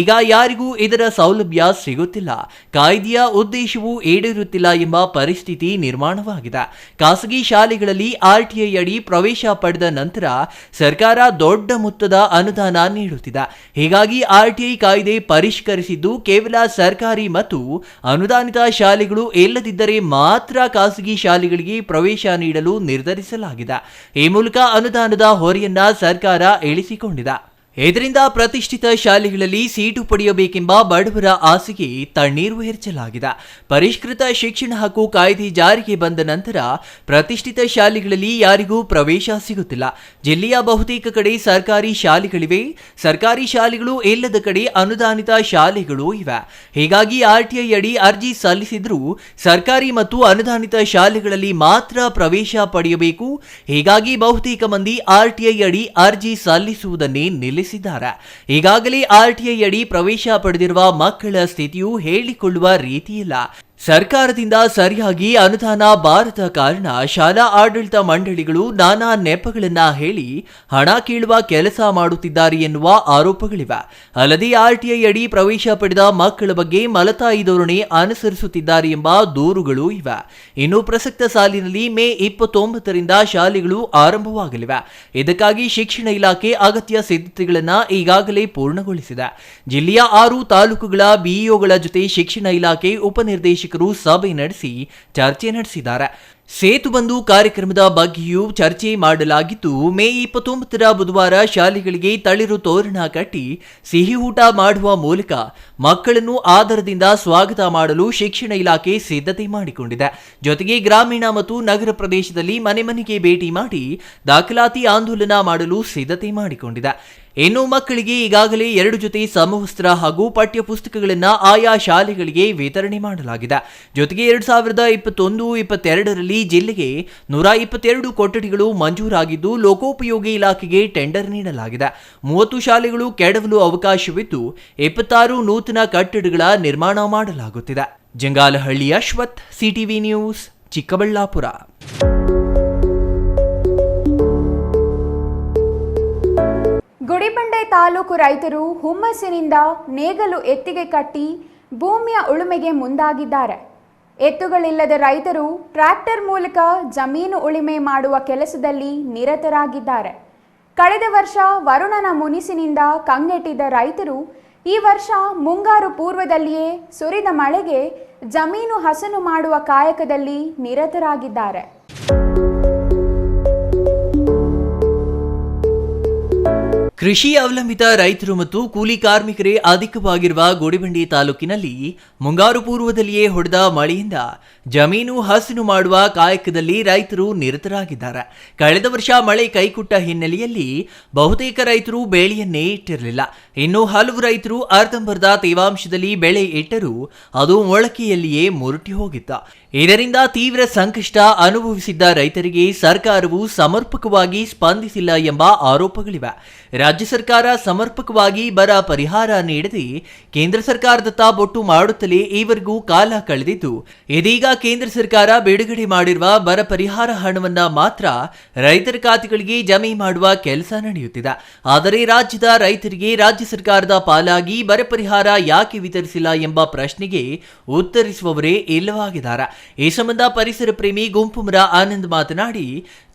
B: ಈಗ ಯಾರಿಗೂ ಇದರ ಸೌಲಭ್ಯ ಸಿಗುತ್ತಿಲ್ಲ, ಕಾಯ್ದೆಯ ಉದ್ದೇಶವು ಈಡೇರುತ್ತಿಲ್ಲ ಎಂಬ ಪರಿಸ್ಥಿತಿ ನಿರ್ಮಾಣವಾಗಿದೆ. ಖಾಸಗಿ ಶಾಲೆಗಳಲ್ಲಿ RTI ಅಡಿ ಪ್ರವೇಶ ಪಡೆದ ನಂತರ ಸರ್ಕಾರ ದೊಡ್ಡ ಮೊತ್ತದ ಅನುದಾನ ನೀಡುತ್ತಿದೆ. ಹೀಗಾಗಿ RTI ಕಾಯ್ದೆ ಪರಿಷ್ಕರಿಸಿದ್ದು ಕೇವಲ ಸರ್ಕಾರಿ ಮತ್ತು ಅನುದಾನಿತ ಶಾಲೆಗಳು ಇಲ್ಲದಿದ್ದರೆ ಮಾತ್ರ ಖಾಸಗಿ ಶಾಲೆಗಳಿಗೆ ಪ್ರವೇಶ ನೀಡಲು ನಿರ್ಧರಿಸಲಾಗಿದೆ. ಈ ಮೂಲಕ ಅನುದಾನದ ಹೊರೆಯನ್ನ ಸರ್ಕಾರ ಇಳಿಸಿಕೊಂಡಿದೆ. ಇದರಿಂದ ಪ್ರತಿಷ್ಠಿತ ಶಾಲೆಗಳಲ್ಲಿ ಸೀಟು ಪಡೆಯಬೇಕೆಂಬ ಬಡವರ ಆಸೆಗೆ ತಣ್ಣೀರು ಎರಚಲಾಗಿದೆ. ಪರಿಷ್ಕೃತ ಶಿಕ್ಷಣ ಹಕ್ಕು ಕಾಯ್ದೆ ಜಾರಿಗೆ ಬಂದ ನಂತರ ಪ್ರತಿಷ್ಠಿತ ಶಾಲೆಗಳಲ್ಲಿ ಯಾರಿಗೂ ಪ್ರವೇಶ ಸಿಗುತ್ತಿಲ್ಲ. ಜಿಲ್ಲೆಯ ಬಹುತೇಕ ಕಡೆ ಸರ್ಕಾರಿ ಶಾಲೆಗಳಿವೆ. ಸರ್ಕಾರಿ ಶಾಲೆಗಳು ಇಲ್ಲದ ಕಡೆ ಅನುದಾನಿತ ಶಾಲೆಗಳು ಇವೆ. ಹೀಗಾಗಿ RTI ಅಡಿ ಅರ್ಜಿ ಸಲ್ಲಿಸಿದ್ರೂ ಸರ್ಕಾರಿ ಮತ್ತು ಅನುದಾನಿತ ಶಾಲೆಗಳಲ್ಲಿ ಮಾತ್ರ ಪ್ರವೇಶ ಪಡೆಯಬೇಕು. ಹೀಗಾಗಿ ಬಹುತೇಕ ಮಂದಿ RTI ಅಡಿ ಅರ್ಜಿ ಸಲ್ಲಿಸುವುದನ್ನೇ ನಿಲ್ಲಿಸಿದ್ದಾರೆ. ಈಗಾಗಲೇ RTI ಅಡಿ ಪ್ರವೇಶ ಪಡೆದಿರುವ ಮಕ್ಕಳ ಸ್ಥಿತಿಯು ಹೇಳಿಕೊಳ್ಳುವ ರೀತಿಯಿಲ್ಲ. ಸರ್ಕಾರದಿಂದ ಸರಿಯಾಗಿ ಅನುದಾನ ಬಾರದ ಕಾರಣ ಶಾಲಾ ಆಡಳಿತ ಮಂಡಳಿಗಳು ನಾನಾ ನೆಪಗಳನ್ನ ಹೇಳಿ ಹಣ ಕೇಳುವ ಕೆಲಸ ಮಾಡುತ್ತಿದ್ದಾರೆ ಎನ್ನುವ ಆರೋಪಗಳಿವೆ. ಅಲ್ಲದೆ RTI ಅಡಿ ಪ್ರವೇಶ ಪಡೆದ ಮಕ್ಕಳ ಬಗ್ಗೆ ಮಲತಾಯಿ ಧೋರಣೆ ಅನುಸರಿಸುತ್ತಿದ್ದಾರೆ ಎಂಬ ದೂರುಗಳು ಇವೆ. ಇನ್ನು ಪ್ರಸಕ್ತ ಸಾಲಿನಲ್ಲಿ ಮೇ 29ರಿಂದ ಶಾಲೆಗಳು ಆರಂಭವಾಗಲಿವೆ. ಇದಕ್ಕಾಗಿ ಶಿಕ್ಷಣ ಇಲಾಖೆ ಅಗತ್ಯ ಸಿದ್ಧತೆಗಳನ್ನು ಈಗಾಗಲೇ ಪೂರ್ಣಗೊಳಿಸಿದೆ. ಜಿಲ್ಲೆಯ 6 ತಾಲೂಕುಗಳ BEOಗಳ ಜೊತೆ ಶಿಕ್ಷಣ ಇಲಾಖೆ ಉಪನಿರ್ದೇಶಕ ಸಭೆ ನಡೆಸಿ ಚರ್ಚೆ ನಡೆಸಿದ್ದಾರೆ. ಸೇತು ಬಂದು ಕಾರ್ಯಕ್ರಮದ ಬಗ್ಗೆಯೂ ಚರ್ಚೆ ಮಾಡಲಾಗಿದ್ದು, ಮೇ 29ರ ಬುಧವಾರ ಶಾಲೆಗಳಿಗೆ ತಳಿರು ತೋರಣ ಕಟ್ಟಿ ಸಿಹಿ ಊಟ ಮಾಡುವ ಮೂಲಕ ಮಕ್ಕಳನ್ನು ಆದರದಿಂದ ಸ್ವಾಗತ ಮಾಡಲು ಶಿಕ್ಷಣ ಇಲಾಖೆ ಸಿದ್ಧತೆ ಮಾಡಿಕೊಂಡಿದೆ. ಜೊತೆಗೆ ಗ್ರಾಮೀಣ ಮತ್ತು ನಗರ ಪ್ರದೇಶದಲ್ಲಿ ಮನೆ ಮನೆಗೆ ಭೇಟಿ ಮಾಡಿ ದಾಖಲಾತಿ ಆಂದೋಲನ ಮಾಡಲು ಸಿದ್ಧತೆ ಮಾಡಿಕೊಂಡಿದೆ. ಇನ್ನು ಮಕ್ಕಳಿಗೆ ಈಗಾಗಲೇ 2 ಜೊತೆ ಸಮವಸ್ತ್ರ ಹಾಗೂ ಪಠ್ಯ ಪುಸ್ತಕಗಳನ್ನು ಆಯಾ ಶಾಲೆಗಳಿಗೆ ವಿತರಣೆ ಮಾಡಲಾಗಿದೆ. ಜೊತೆಗೆ 2021-22ರಲ್ಲಿ ಜಿಲ್ಲೆಗೆ 122 ಕೊಠಡಿಗಳು ಮಂಜೂರಾಗಿದ್ದು ಲೋಕೋಪಯೋಗಿ ಇಲಾಖೆಗೆ ಟೆಂಡರ್ ನೀಡಲಾಗಿದೆ. 30 ಶಾಲೆಗಳು ಕೆಡವಲು ಅವಕಾಶವಿದ್ದು 26 ನೂತನ ಕಟ್ಟಡಗಳ ನಿರ್ಮಾಣ ಮಾಡಲಾಗುತ್ತಿದೆ. Jangalahalli Ashwath, CTV news, Chikkaballapur.
A: ಗುಡಿಬಂಡೆ ತಾಲೂಕು ರೈತರು ಹುಮ್ಮಸ್ಸಿನಿಂದ ನೇಗಲು ಎತ್ತಿಗೆ ಕಟ್ಟಿ ಭೂಮಿಯ ಉಳುಮೆಗೆ ಮುಂದಾಗಿದ್ದಾರೆ. ಎತ್ತುಗಳಿಲ್ಲದ ರೈತರು ಟ್ರ್ಯಾಕ್ಟರ್ ಮೂಲಕ ಜಮೀನು ಉಳುಮೆ ಮಾಡುವ ಕೆಲಸದಲ್ಲಿ ನಿರತರಾಗಿದ್ದಾರೆ. ಕಳೆದ ವರ್ಷ ವರುಣನ ಮುನಿಸಿನಿಂದ ಕಂಗೆಟ್ಟಿದ್ದ ರೈತರು ಈ ವರ್ಷ ಮುಂಗಾರು ಪೂರ್ವದಲ್ಲಿಯೇ ಸುರಿದ ಮಳೆಗೆ ಜಮೀನು ಹಸನು ಮಾಡುವ ಕಾಯಕದಲ್ಲಿ ನಿರತರಾಗಿದ್ದಾರೆ.
B: ಕೃಷಿ ಅವಲಂಬಿತ ರೈತರು ಮತ್ತು ಕೂಲಿ ಕಾರ್ಮಿಕರೇ ಅಧಿಕವಾಗಿರುವ ಗುಡಿಬಂಡೆ ತಾಲೂಕಿನಲ್ಲಿ ಮುಂಗಾರು ಪೂರ್ವದಲ್ಲಿಯೇ ಹೊಡೆದ ಮಳೆಯಿಂದ ಜಮೀನು ಹಸನು ಮಾಡುವ ಕಾಯಕದಲ್ಲಿ ರೈತರು ನಿರತರಾಗಿದ್ದಾರೆ. ಕಳೆದ ವರ್ಷ ಮಳೆ ಕೈಕೊಟ್ಟ ಹಿನ್ನೆಲೆಯಲ್ಲಿ ಬಹುತೇಕ ರೈತರು ಬೆಳೆಯನ್ನೇ ಇಟ್ಟಿರಲಿಲ್ಲ. ಇನ್ನು ಹಲವು ರೈತರು ಅರ್ಧಂಬರ್ಧ ತೇವಾಂಶದಲ್ಲಿ ಬೆಳೆ ಇಟ್ಟರೂ ಅದು ಮೊಳಕೆಯಲ್ಲಿಯೇ ಮುರುಟಿ ಹೋಗಿತ್ತು. ಇದರಿಂದ ತೀವ್ರ ಸಂಕಷ್ಟ ಅನುಭವಿಸಿದ್ದ ರೈತರಿಗೆ ಸರ್ಕಾರವು ಸಮರ್ಪಕವಾಗಿ ಸ್ಪಂದಿಸಿಲ್ಲ ಎಂಬ ಆರೋಪಗಳಿವೆ. ರಾಜ್ಯ ಸರ್ಕಾರ ಸಮರ್ಪಕವಾಗಿ ಬರ ಪರಿಹಾರ ನೀಡದೆ ಕೇಂದ್ರ ಸರ್ಕಾರದತ್ತ ಬೊಟ್ಟು ಮಾಡುತ್ತಲೇ ಈವರೆಗೂ ಕಾಲ ಕಳೆದಿದ್ದು, ಇದೀಗ ಕೇಂದ್ರ ಸರ್ಕಾರ ಬಿಡುಗಡೆ ಮಾಡಿರುವ ಬರ ಪರಿಹಾರ ಹಣವನ್ನ ಮಾತ್ರ ರೈತರ ಖಾತೆಗಳಿಗೆ ಜಮೆ ಮಾಡುವ ಕೆಲಸ ನಡೆಯುತ್ತಿದೆ. ಆದರೆ ರಾಜ್ಯದ ರೈತರಿಗೆ ರಾಜ್ಯ ಸರ್ಕಾರದ ಪಾಲಾಗಿ ಬರ ಪರಿಹಾರ ಯಾಕೆ ವಿತರಿಸಿಲ್ಲ ಎಂಬ ಪ್ರಶ್ನೆಗೆ ಉತ್ತರಿಸುವವರೇ ಇಲ್ಲವಾಗಿದ್ದಾರೆ. ಈ ಸಂಬಂಧ ಪರಿಸರ ಪ್ರೇಮಿ ಗುಂಪುಮರ ಆನಂದ್ ಮಾತನಾಡಿ,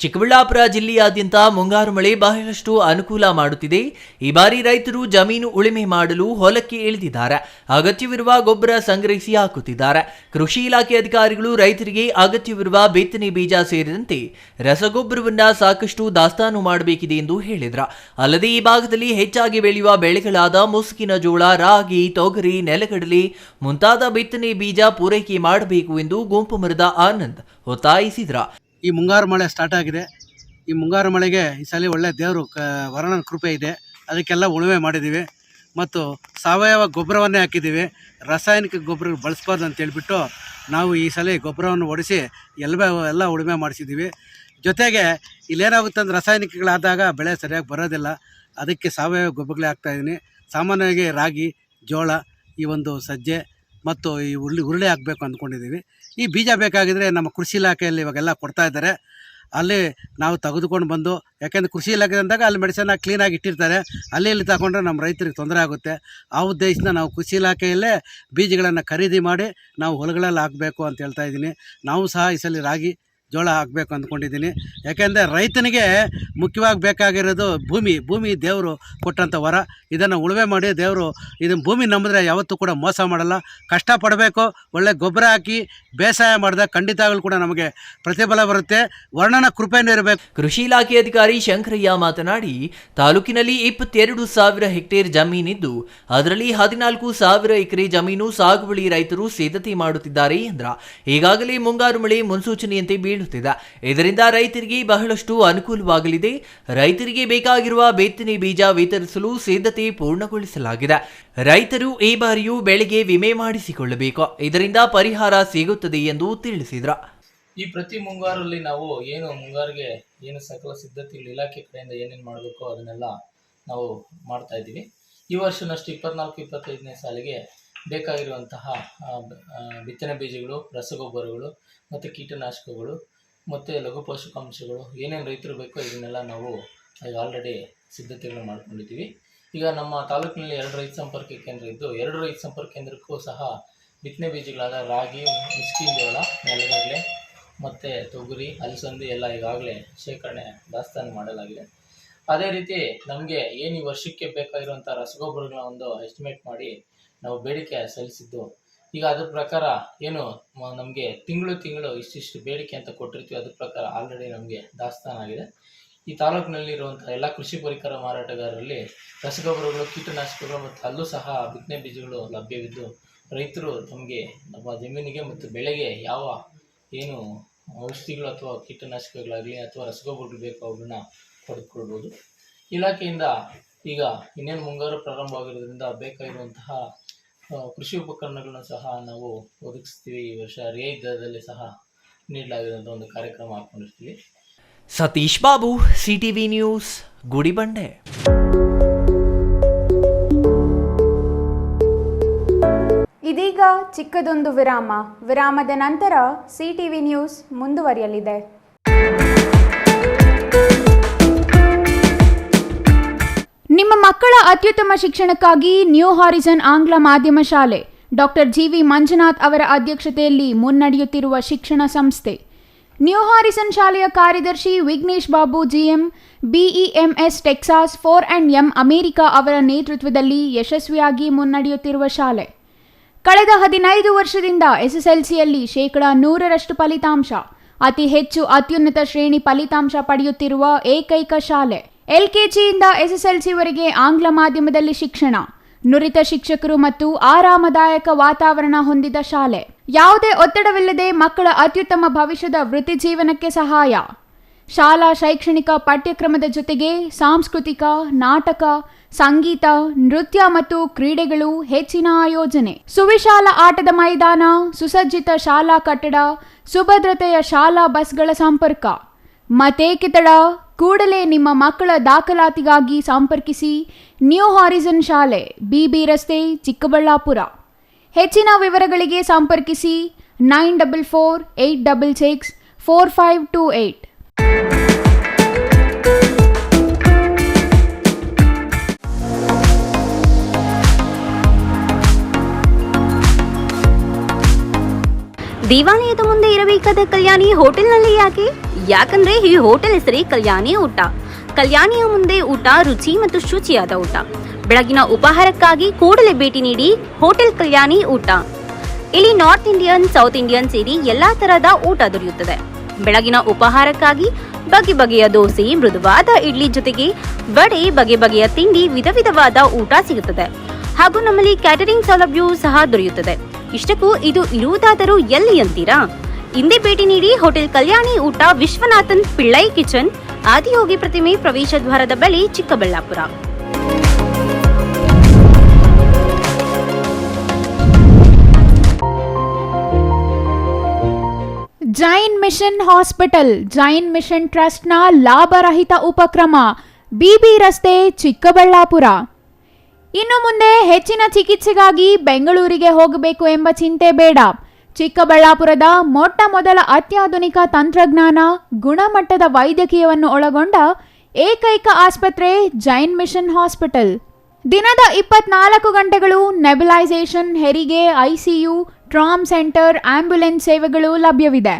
B: ಚಿಕ್ಕಬಳ್ಳಾಪುರ ಜಿಲ್ಲೆಯಾದ್ಯಂತ ಮುಂಗಾರು ಮಳೆ ಬಹಳಷ್ಟು ಅನುಕೂಲ ಮಾಡುತ್ತಿದೆ. ಈ ಬಾರಿ ರೈತರು ಜಮೀನು ಉಳುಮೆ ಮಾಡಲು ಹೊಲಕ್ಕೆ ಇಳಿದಿದ್ದಾರೆ. ಅಗತ್ಯವಿರುವ ಗೊಬ್ಬರ ಸಂಗ್ರಹಿಸಿ ಹಾಕುತ್ತಿದ್ದಾರೆ. ಕೃಷಿ ಇಲಾಖೆ ಅಧಿಕಾರಿಗಳು ರೈತರಿಗೆ ಅಗತ್ಯವಿರುವ ಬಿತ್ತನೆ ಬೀಜ ಸೇರಿದಂತೆ ರಸಗೊಬ್ಬರವನ್ನ ಸಾಕಷ್ಟು ದಾಸ್ತಾನು ಮಾಡಬೇಕಿದೆ ಎಂದು ಹೇಳಿದರು. ಅಲ್ಲದೆ ಈ ಭಾಗದಲ್ಲಿ ಹೆಚ್ಚಾಗಿ ಬೆಳೆಯುವ ಬೆಳೆಗಳಾದ ಮುಸುಕಿನ ಜೋಳ, ರಾಗಿ, ತೊಗರಿ, ನೆಲಗಡಲೆ ಮುಂತಾದ ಬಿತ್ತನೆ ಬೀಜ ಪೂರೈಕೆ ಮಾಡಬೇಕು ಎಂದು ಗುಂಪು ಮರದ ಆನಂದ್ ಒತ್ತಾಯಿಸಿದರು.
E: ಈ ಮುಂಗಾರು ಮಳೆ ಸ್ಟಾರ್ಟ್ ಆಗಿದೆ. ಈ ಮುಂಗಾರು ಮಳೆಗೆ ಈ ಸಲ ಒಳ್ಳೆ ದೇವರು ವರುಣನ ಕೃಪೆ ಇದೆ. ಅದಕ್ಕೆಲ್ಲ ಉಳುಮೆ ಮಾಡಿದ್ದೀವಿ ಮತ್ತು ಸಾವಯವ ಗೊಬ್ಬರವನ್ನೇ ಹಾಕಿದ್ದೀವಿ. ರಾಸಾಯನಿಕ ಗೊಬ್ಬರ ಬಳಸಬಾರ್ದು ಅಂತ ಹೇಳ್ಬಿಟ್ಟು ನಾವು ಈ ಸಲ ಗೊಬ್ಬರವನ್ನು ಹೊಡಿಸಿ ಎಲ್ಲ ಉಳುಮೆ ಮಾಡಿಸಿದ್ದೀವಿ. ಜೊತೆಗೆ ಇಲ್ಲೇನಾಗುತ್ತೆ ಅಂದರೆ ರಾಸಾಯನಿಕಗಳಾದಾಗ ಬೆಳೆ ಸರಿಯಾಗಿ ಬರೋದಿಲ್ಲ. ಅದಕ್ಕೆ ಸಾವಯವ ಗೊಬ್ಬರಗಳೇ ಹಾಕ್ತಾಯಿದ್ದೀನಿ. ಸಾಮಾನ್ಯವಾಗಿ ರಾಗಿ, ಜೋಳ, ಈ ಒಂದು ಸಜ್ಜೆ ಮತ್ತು ಈ ಹುರುಳಿ ಹಾಕಬೇಕು ಅಂದ್ಕೊಂಡಿದ್ದೀವಿ. ಈ ಬೀಜ ಬೇಕಾಗಿದ್ದರೆ ನಮ್ಮ ಕೃಷಿ ಇಲಾಖೆಯಲ್ಲಿ ಇವಾಗೆಲ್ಲ ಕೊಡ್ತಾ ಇದ್ದಾರೆ. ಅಲ್ಲಿ ನಾವು ತೆಗೆದುಕೊಂಡು ಬಂದು, ಯಾಕೆಂದರೆ ಕೃಷಿ ಇಲಾಖೆ ಅಂದಾಗ ಅಲ್ಲಿ ಮೆಡಿಸನ್ನ ಕ್ಲೀನಾಗಿ ಇಟ್ಟಿರ್ತಾರೆ. ಅಲ್ಲಿ ತಗೊಂಡ್ರೆ ನಮ್ಮ ರೈತರಿಗೆ ತೊಂದರೆ ಆಗುತ್ತೆ. ಆ ಉದ್ದೇಶದಿಂದ ನಾವು ಕೃಷಿ ಇಲಾಖೆಯಲ್ಲೇ ಬೀಜಗಳನ್ನು ಖರೀದಿ ಮಾಡಿ ನಾವು ಹೊಲಗಳಲ್ಲಿ ಹಾಕಬೇಕು ಅಂತ ಹೇಳ್ತಾ ಇದ್ದೀನಿ. ನಾವು ಸಹ ಈ ಸಲ ರಾಗಿ, ಜೋಳ ಹಾಕಬೇಕು ಅಂದ್ಕೊಂಡಿದ್ದೀನಿ. ಯಾಕೆಂದರೆ ರೈತನಿಗೆ ಮುಖ್ಯವಾಗಿ ಬೇಕಾಗಿರೋದು ಭೂಮಿ ದೇವರು ಕೊಟ್ಟಂಥ ವರ. ಇದನ್ನು ಉಳುಮೆ ಮಾಡಿ ದೇವರು ಇದನ್ನು ಭೂಮಿ ನಂಬಿದ್ರೆ ಯಾವತ್ತೂ ಕೂಡ ಮೋಸ ಮಾಡಲ್ಲ. ಕಷ್ಟಪಡಬೇಕು, ಒಳ್ಳೆ ಗೊಬ್ಬರ ಹಾಕಿ ಬೇಸಾಯ ಮಾಡಿದಾಗ ಖಂಡಿತವಾಗ್ಲೂ ಕೂಡ ನಮಗೆ ಪ್ರತಿಫಲ ಬರುತ್ತೆ. ವರ್ಣನ ಕೃಪೆನೂ ಇರಬೇಕು.
B: ಕೃಷಿ ಇಲಾಖೆ ಅಧಿಕಾರಿ ಶಂಕರಯ್ಯ ಮಾತನಾಡಿ, ತಾಲೂಕಿನಲ್ಲಿ 22,000 ಹೆಕ್ಟೇರ್ ಜಮೀನಿದ್ದು ಅದರಲ್ಲಿ 14,000 ಎಕರೆ ಜಮೀನು ಸಾಗುವಳಿ ರೈತರು ಸಿದ್ಧತೆ ಮಾಡುತ್ತಿದ್ದಾರೆ ಎಂದ್ರ. ಈಗಾಗಲೇ ಮುಂಗಾರು ಮಳೆ ಮುನ್ಸೂಚನೆಯಂತೆ ಬೀಳುತ್ತಿದೆ. ಇದರಿಂದ ರೈತರಿಗೆ ಬಹಳಷ್ಟು ಅನುಕೂಲವಾಗಲಿದೆ. ರೈತರಿಗೆ ಬೇಕಾಗಿರುವ ಬಿತ್ತನೆ ಬೀಜ ವಿತರಿಸಲು ಸಿದ್ಧತೆ ಪೂರ್ಣಗೊಳಿಸಲಾಗಿದೆ. ರೈತರು ಈ ಬಾರಿಯೂ ಬೆಳೆಗೆ ವಿಮೆ ಮಾಡಿಸಿಕೊಳ್ಳಬೇಕು. ಇದರಿಂದ ಪರಿಹಾರ ಸಿಗುತ್ತದೆ ಎಂದು ತಿಳಿಸಿದರು.
F: ಈ ಪ್ರತಿ ಮುಂಗಾರಲ್ಲಿ ನಾವು ಮುಂಗಾರಿಗೆ ಏನು ಸಕಲ ಸಿದ್ಧತೆಗಳು ಇಲಾಖೆ ಕಡೆಯಿಂದ ಏನೇನು ಮಾಡಬೇಕೋ ಅದನ್ನೆಲ್ಲ ನಾವು ಮಾಡ್ತಾ ಇದ್ದೀವಿ. ಈ ವರ್ಷನಷ್ಟು 24-25ನೇ ಸಾಲಿಗೆ ಬೇಕಾಗಿರುವಂತಹ ಬಿತ್ತನೆ ಬೀಜಗಳು, ರಸಗೊಬ್ಬರಗಳು ಮತ್ತು ಕೀಟನಾಶಕಗಳು ಮತ್ತು ಲಘು ಪೋಷಕಾಂಶಗಳು ಏನೇನು ರೈತರು ಬೇಕೋ ಇದನ್ನೆಲ್ಲ ನಾವು ಆಲ್ರೆಡಿ ಸಿದ್ಧತೆಗಳು ಮಾಡ್ಕೊಂಡಿದ್ದೀವಿ. ಈಗ ನಮ್ಮ ತಾಲೂಕಿನಲ್ಲಿ 2 ರೈತ ಸಂಪರ್ಕ ಕೇಂದ್ರ ಇದ್ದು 2 ರೈತ ಸಂಪರ್ಕ ಕೇಂದ್ರಕ್ಕೂ ಸಹ ಬಿತ್ತನೆ ಬೀಜಗಳಾದ ರಾಗಿ, ಮುಸ್ಕಿನ ಜೋಳ, ನೆಲಗಡಲೆ ಮತ್ತು ತೊಗರಿ, ಅಲಸಂದಿ ಎಲ್ಲ ಈಗಾಗಲೇ ಶೇಖರಣೆ ದಾಸ್ತಾನು ಮಾಡಲಾಗಿದೆ. ಅದೇ ರೀತಿ ನಮಗೆ ಏನು ಈ ವರ್ಷಕ್ಕೆ ಬೇಕಾಗಿರುವಂಥ ರಸಗೊಬ್ಬರಗಳ ಒಂದು ಎಸ್ಟಿಮೇಟ್ ಮಾಡಿ ನಾವು ಬೇಡಿಕೆ ಸಲ್ಲಿಸಿದ್ದು, ಈಗ ಅದ್ರ ಪ್ರಕಾರ ನಮಗೆ ತಿಂಗಳು ಇಷ್ಟಿಷ್ಟು ಬೇಡಿಕೆ ಅಂತ ಕೊಟ್ಟಿರ್ತೀವಿ. ಅದ್ರ ಪ್ರಕಾರ ಆಲ್ರೆಡಿ ನಮಗೆ ದಾಸ್ತಾನಾಗಿದೆ. ಈ ತಾಲೂಕಿನಲ್ಲಿರುವಂಥ ಎಲ್ಲ ಕೃಷಿ ಪರಿಕರ ಮಾರಾಟಗಾರರಲ್ಲಿ ರಸಗೊಬ್ಬರಗಳು, ಕೀಟನಾಶಕಗಳು ಮತ್ತು ಅಲ್ಲೂ ಸಹ ಬಿತ್ತನೆ ಬೀಜಗಳು ಲಭ್ಯವಿದ್ದು ರೈತರು ನಮಗೆ ನಮ್ಮ ಜಮೀನಿಗೆ ಮತ್ತು ಬೆಳೆಗೆ ಯಾವ ಔಷಧಿಗಳು ಅಥವಾ ಕೀಟನಾಶಕಗಳಾಗಲಿ ಅಥವಾ ರಸಗೊಬ್ಬರಗಳು ಬೇಕು ಅವುಗಳನ್ನ ಪಡೆದುಕೊಳ್ಬೋದು. ಇಲಾಖೆಯಿಂದ ಈಗ ಇನ್ನೇನು ಮುಂಗಾರು ಪ್ರಾರಂಭವಾಗಿರೋದ್ರಿಂದ ಬೇಕಾಗಿರುವಂತಹ ಕೃಷಿ ಉಪಕರಣಗಳನ್ನ ಸಹ ನಾವು ಒದಗಿಸ್ತೀವಿ. ಈ ವರ್ಷ ರಿಯಾಯಿತಿ ದರದಲ್ಲಿ ಸಹ ನೀಡಲಾಗಿರುವಂಥ ಒಂದು ಕಾರ್ಯಕ್ರಮ ಹಾಕ್ಕೊಂಡಿರ್ತೀವಿ.
B: Satish Babu, CTV news, Gudibande.
A: ಇದೀಗ ಚಿಕ್ಕದೊಂದು ವಿರಾಮದ ನಂತರ CTV ನ್ಯೂಸ್ ಮುಂದುವರಿಯಲಿದೆ. ನಿಮ್ಮ ಮಕ್ಕಳ ಅತ್ಯುತ್ತಮ ಶಿಕ್ಷಣಕ್ಕಾಗಿ ನ್ಯೂ ಹಾರಿಸನ್ ಆಂಗ್ಲ ಮಾಧ್ಯಮ ಶಾಲೆ ಡಾಕ್ಟರ್ GV ಮಂಜುನಾಥ್ ಅವರ ಅಧ್ಯಕ್ಷತೆಯಲ್ಲಿ ಮುನ್ನಡೆಯುತ್ತಿರುವ ಶಿಕ್ಷಣ ಸಂಸ್ಥೆ. ನ್ಯೂ ಹಾರಿಸನ್ ಶಾಲೆಯ ಕಾರ್ಯದರ್ಶಿ Vignesh Babu GM, BEMS Texas 4&M America ಅವರ ನೇತೃತ್ವದಲ್ಲಿ ಯಶಸ್ವಿಯಾಗಿ ಮುನ್ನಡೆಯುತ್ತಿರುವ ಶಾಲೆ. ಕಳೆದ 15 ವರ್ಷದಿಂದ SSLCಯಲ್ಲಿ 100% ಫಲಿತಾಂಶ, ಅತಿ ಹೆಚ್ಚು ಅತ್ಯುನ್ನತ ಶ್ರೇಣಿ ಫಲಿತಾಂಶ ಪಡೆಯುತ್ತಿರುವ ಏಕೈಕ ಶಾಲೆ. LKGಯಿಂದ SSLCವರೆಗೆ ಆಂಗ್ಲ ಮಾಧ್ಯಮದಲ್ಲಿ ಶಿಕ್ಷಣ, ನುರಿತ ಶಿಕ್ಷಕರು ಮತ್ತು ಆರಾಮದಾಯಕ ವಾತಾವರಣ ಹೊಂದಿದ ಶಾಲೆ. ಯಾವುದೇ ಒತ್ತಡವಿಲ್ಲದೆ ಮಕ್ಕಳ ಅತ್ಯುತ್ತಮ ಭವಿಷ್ಯದ ವೃತ್ತಿ ಜೀವನಕ್ಕೆ ಸಹಾಯ. ಶಾಲಾ ಶೈಕ್ಷಣಿಕ ಪಠ್ಯಕ್ರಮದ ಜೊತೆಗೆ ಸಾಂಸ್ಕೃತಿಕ, ನಾಟಕ, ಸಂಗೀತ, ನೃತ್ಯ ಮತ್ತು ಕ್ರೀಡೆಗಳು ಹೆಚ್ಚಿನ ಆಯೋಜನೆ. ಸುವಿಶಾಲ ಆಟದ ಮೈದಾನ, ಸುಸಜ್ಜಿತ ಶಾಲಾ ಕಟ್ಟಡ, ಸುಭದ್ರತೆಯ ಶಾಲಾ ಬಸ್ಗಳ ಸಂಪರ್ಕ. ಮತ್ತೇಕೆ ತಡ? ಕೂಡಲೇ ನಿಮ್ಮ ಮಕ್ಕಳ ದಾಖಲಾತಿಗಾಗಿ ಸಂಪರ್ಕಿಸಿ ನ್ಯೂ ಹಾರಿಸನ್ ಶಾಲೆ, BB ರಸ್ತೆ, ಚಿಕ್ಕಬಳ್ಳಾಪುರ. ಹೆಚ್ಚಿನ ವಿವರಗಳಿಗೆ ಸಂಪರ್ಕಿಸಿ 9448664528.
G: ದೇವಾಲಯದ ಮುಂದೆ ಇರಬೇಕಾದ ಕಲ್ಯಾಣಿ ಹೋಟೆಲ್ನಲ್ಲಿ ಯಾಕಂದ್ರೆ ಈ ಹೋಟೆಲ್ ಹೆಸರೇ ಕಲ್ಯಾಣಿ ಊಟ. ಕಲ್ಯಾಣಿಯ ಮುಂದೆ ಊಟ ರುಚಿ ಮತ್ತು ಶುಚಿಯಾದ ಊಟ. ಬೆಳಗಿನ ಉಪಹಾರಕ್ಕಾಗಿ ಕೂಡಲೇ ಭೇಟಿ ನೀಡಿ ಹೋಟೆಲ್ ಕಲ್ಯಾಣಿ ಊಟ. ಇಲ್ಲಿ ನಾರ್ತ್ ಇಂಡಿಯನ್, ಸೌತ್ ಇಂಡಿಯನ್ ಸೇರಿ ಎಲ್ಲಾ ತರಹದ ಊಟ ದೊರೆಯುತ್ತದೆ. ಬೆಳಗಿನ ಉಪಹಾರಕ್ಕಾಗಿ ಬಗೆ ಬಗೆಯ ದೋಸೆ, ಮೃದುವಾದ ಇಡ್ಲಿ ಜೊತೆಗೆ ವಡೆ, ಬಗೆ ಬಗೆಯ ತಿಂಡಿ, ವಿಧ ವಿಧವಾದ ಊಟ ಸಿಗುತ್ತದೆ. ಹಾಗೂ ನಮ್ಮಲ್ಲಿ ಕ್ಯಾಟರಿಂಗ್ ಸೌಲಭ್ಯವೂ ಸಹ ದೊರೆಯುತ್ತದೆ. ಇಷ್ಟಕ್ಕೂ ಇದು ಇರುವುದಾದರೂ ಎಲ್ಲಿ ಅಂತೀರಾ? ಇಂದೇ ಭೇಟಿ ನೀಡಿ ಹೋಟೆಲ್ ಕಲ್ಯಾಣಿ ಊಟ, ವಿಶ್ವನಾಥನ್ ಪಿಳ್ಳೈ ಕಿಚನ್, ಆದಿಯೋಗಿ ಪ್ರತಿಮೆ, ಪ್ರವೇಶ ದ್ವಾರದ ಬಳಿ, Chikkaballapur.
A: Jain mission hospital, Jain mission ಟ್ರಸ್ಟ್ನ ಲಾಭರಹಿತ ಉಪಕ್ರಮ, BB ರಸ್ತೆ, ಚಿಕ್ಕಬಳ್ಳಾಪುರ. ಇನ್ನು ಮುಂದೆ ಹೆಚ್ಚಿನ ಚಿಕಿತ್ಸೆಗಾಗಿ ಬೆಂಗಳೂರಿಗೆ ಹೋಗಬೇಕು ಎಂಬ ಚಿಂತೆ ಬೇಡ. ಚಿಕ್ಕಬಳ್ಳಾಪುರದ ಮೊಟ್ಟ ಮೊದಲ ಅತ್ಯಾಧುನಿಕ ತಂತ್ರಜ್ಞಾನ, ಗುಣಮಟ್ಟದ ವೈದ್ಯಕೀಯವನ್ನು ಒಳಗೊಂಡ ಏಕೈಕ ಆಸ್ಪತ್ರೆ ಜೈನ್ ಮಿಷನ್ ಹಾಸ್ಪಿಟಲ್. ದಿನದ 24 ಗಂಟೆಗಳು ನೆಬುಲೈಸೇಷನ್, ಹೆರಿಗೆ, ICU, ಟ್ರಾಮ್ ಸೆಂಟರ್, ಆಂಬ್ಯುಲೆನ್ಸ್ ಸೇವೆಗಳು ಲಭ್ಯವಿದೆ.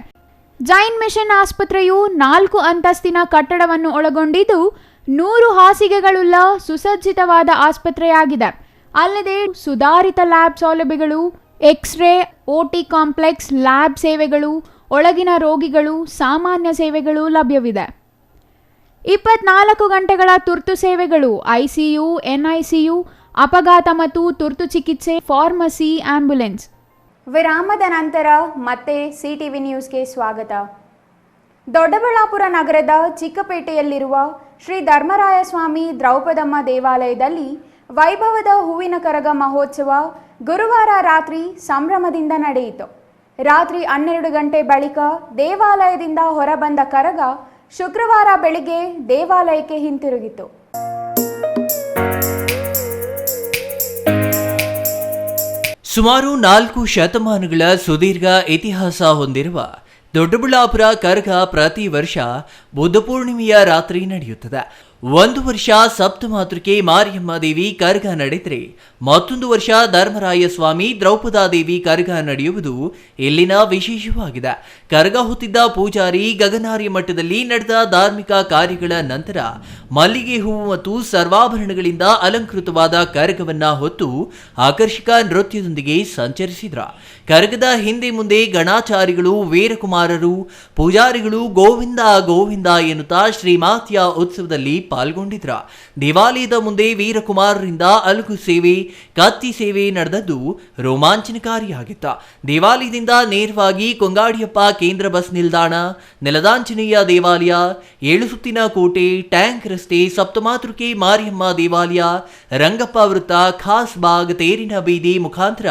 A: ಜೈನ್ ಮಿಷನ್ ಆಸ್ಪತ್ರೆಯು 4 ಅಂತಸ್ತಿನ ಕಟ್ಟಡವನ್ನು ಒಳಗೊಂಡಿದ್ದು 100 ಹಾಸಿಗೆಗಳುಳ್ಳ ಸುಸಜ್ಜಿತವಾದ ಆಸ್ಪತ್ರೆಯಾಗಿದೆ. ಅಲ್ಲದೆ ಸುಧಾರಿತ ಲ್ಯಾಬ್ ಸೌಲಭ್ಯಗಳು, ಎಕ್ಸ್ರೇ, OT ಕಾಂಪ್ಲೆಕ್ಸ್, ಲ್ಯಾಬ್ ಸೇವೆಗಳು, ಒಳಗಿನ ರೋಗಿಗಳು, ಸಾಮಾನ್ಯ ಸೇವೆಗಳು ಲಭ್ಯವಿದೆ. 24 ಗಂಟೆಗಳ ತುರ್ತು ಸೇವೆಗಳು, ICU, NICU, ಅಪಘಾತ ಮತ್ತು ತುರ್ತು ಚಿಕಿತ್ಸೆ, ಫಾರ್ಮಸಿ, ಆಂಬ್ಯುಲೆನ್ಸ್. ವಿರಾಮದ ನಂತರ ಮತ್ತೆ CTV ನ್ಯೂಸ್ಗೆ ಸ್ವಾಗತ. ದೊಡ್ಡಬಳ್ಳಾಪುರ ನಗರದ ಚಿಕ್ಕಪೇಟೆಯಲ್ಲಿರುವ ಶ್ರೀ ಧರ್ಮರಾಯ ಸ್ವಾಮಿ ದ್ರೌಪದಮ್ಮ ದೇವಾಲಯದಲ್ಲಿ ವೈಭವದ ಹೂವಿನ ಕರಗ ಮಹೋತ್ಸವ ಗುರುವಾರ ರಾತ್ರಿ ಸಂಭ್ರಮದಿಂದ ನಡೆಯಿತು. ರಾತ್ರಿ 12 ಗಂಟೆ ಬಳಿಕ ದೇವಾಲಯದಿಂದ ಹೊರಬಂದ ಕರಗ ಶುಕ್ರವಾರ ಬೆಳಿಗ್ಗೆ ದೇವಾಲಯಕ್ಕೆ ಹಿಂತಿರುಗಿತು.
B: ಸುಮಾರು 4 ಶತಮಾನಗಳ ಸುದೀರ್ಘ ಇತಿಹಾಸ ಹೊಂದಿರುವ ದೊಡ್ಡಬಳ್ಳಾಪುರ ಕರಗ ಪ್ರತಿ ವರ್ಷ ಬುದ್ಧ ಪೂರ್ಣಿಮೆಯ ರಾತ್ರಿ ನಡೆಯುತ್ತದೆ. ಒಂದು ವರ್ಷ ಸಪ್ತಮಾತೃಕೆ ಮಾರಿಯಮ್ಮ ದೇವಿ ಕರಗ ನಡೆದರೆ ಮತ್ತೊಂದು ವರ್ಷ ಧರ್ಮರಾಯ ಸ್ವಾಮಿ ದ್ರೌಪದಾದೇವಿ ಕರಗ ನಡೆಯುವುದು ಇಲ್ಲಿನ ವಿಶೇಷವಾಗಿದೆ. ಕರಗ ಹೊತ್ತಿದ್ದ ಪೂಜಾರಿ ಗಗನಾರಿ ಮಠದಲ್ಲಿ ನಡೆದ ಧಾರ್ಮಿಕ ಕಾರ್ಯಗಳ ನಂತರ ಮಲ್ಲಿಗೆ ಹೂವು ಮತ್ತು ಸರ್ವಾಭರಣಗಳಿಂದ ಅಲಂಕೃತವಾದ ಕರಗವನ್ನ ಹೊತ್ತು ಆಕರ್ಷಕ ನೃತ್ಯದೊಂದಿಗೆ ಸಂಚರಿಸಿದ್ರ. ಕರಗದ ಹಿಂದೆ ಮುಂದೆ ಗಣಾಚಾರಿಗಳು, ವೀರಕುಮಾರರು, ಪೂಜಾರಿಗಳು ಗೋವಿಂದ ಗೋವಿಂದ ಎನ್ನುತ್ತಾ ಶ್ರೀಮಾತೆಯ ಉತ್ಸವದಲ್ಲಿ ಪಾಲ್ಗೊಂಡಿದ್ರ. ದೇವಾಲಯದ ಮುಂದೆ ವೀರಕುಮಾರರಿಂದ ಅಲಗು ಸೇವೆ, ಕತ್ತಿ ಸೇವೆ ನಡೆದದ್ದು ರೋಮಾಂಚನಕಾರಿಯಾಗಿತ್ತ. ದೇವಾಲಯದಿಂದ ನೇರವಾಗಿ ಕೊಂಗಾಡಿಯಪ್ಪ ಕೇಂದ್ರ ಬಸ್ ನಿಲ್ದಾಣ, ನೆಲದಾಂಜನೇಯ ದೇವಾಲಯ, 7 ಸುತ್ತಿನ ಕೋಟೆ, ಟ್ಯಾಂಕ್ ರಸ್ತೆ, ಸಪ್ತಮಾತೃಕೆ ಮಾರಿಯಮ್ಮ ದೇವಾಲಯ, ರಂಗಪ್ಪ ವೃತ್ತ, ಖಾಸ್ ಬಾಗ್, ತೇರಿನ ಬೀದಿ ಮುಖಾಂತರ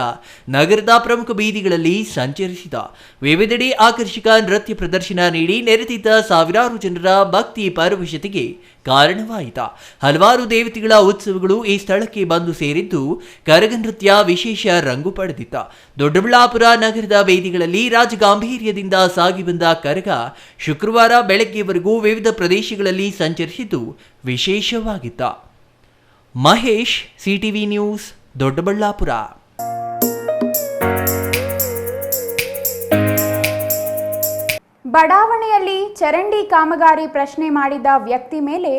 B: ನಗರದ ಪ್ರಮುಖ ಬೀದಿಗಳಲ್ಲಿ ಸಂಚರಿಸಿದ. ವಿವಿಧೆಡೆ ಆಕರ್ಷಕ ನೃತ್ಯ ಪ್ರದರ್ಶನ ನೀಡಿ ನೆರೆದಿದ್ದ ಸಾವಿರಾರು ಜನರ ಭಕ್ತಿ ಪರವಶತೆಗೆ ಕಾರಣವಾಯಿತ. ಹಲವಾರು ದೇವತೆಗಳ ಉತ್ಸವಗಳು ಈ ಸ್ಥಳಕ್ಕೆ ಬಂದು ಸೇರಿದ್ದು ಕರಗ ನೃತ್ಯ ವಿಶೇಷ ರಂಗು ಪಡೆದಿತ್ತ. ದೊಡ್ಡಬಳ್ಳಾಪುರ ನಗರದ ಬೀದಿಗಳಲ್ಲಿ ರಾಜಗಾಂಭೀರ್ಯದಿಂದ ಸಾಗಿ ಬಂದ ಕರಗ ಶುಕ್ರವಾರ ಬೆಳಗ್ಗೆವರೆಗೂ ವಿವಿಧ ಪ್ರದೇಶಗಳಲ್ಲಿ ಸಂಚರಿಸಿದ್ದು ವಿಶೇಷವಾಗಿತ್ತ. Mahesh, CTV news, Doddaballapur.
A: ಬಡಾವಣೆಯಲ್ಲಿ ಚರಂಡಿ ಕಾಮಗಾರಿ ಪ್ರಶ್ನೆ ಮಾಡಿದ ವ್ಯಕ್ತಿ ಮೇಲೆ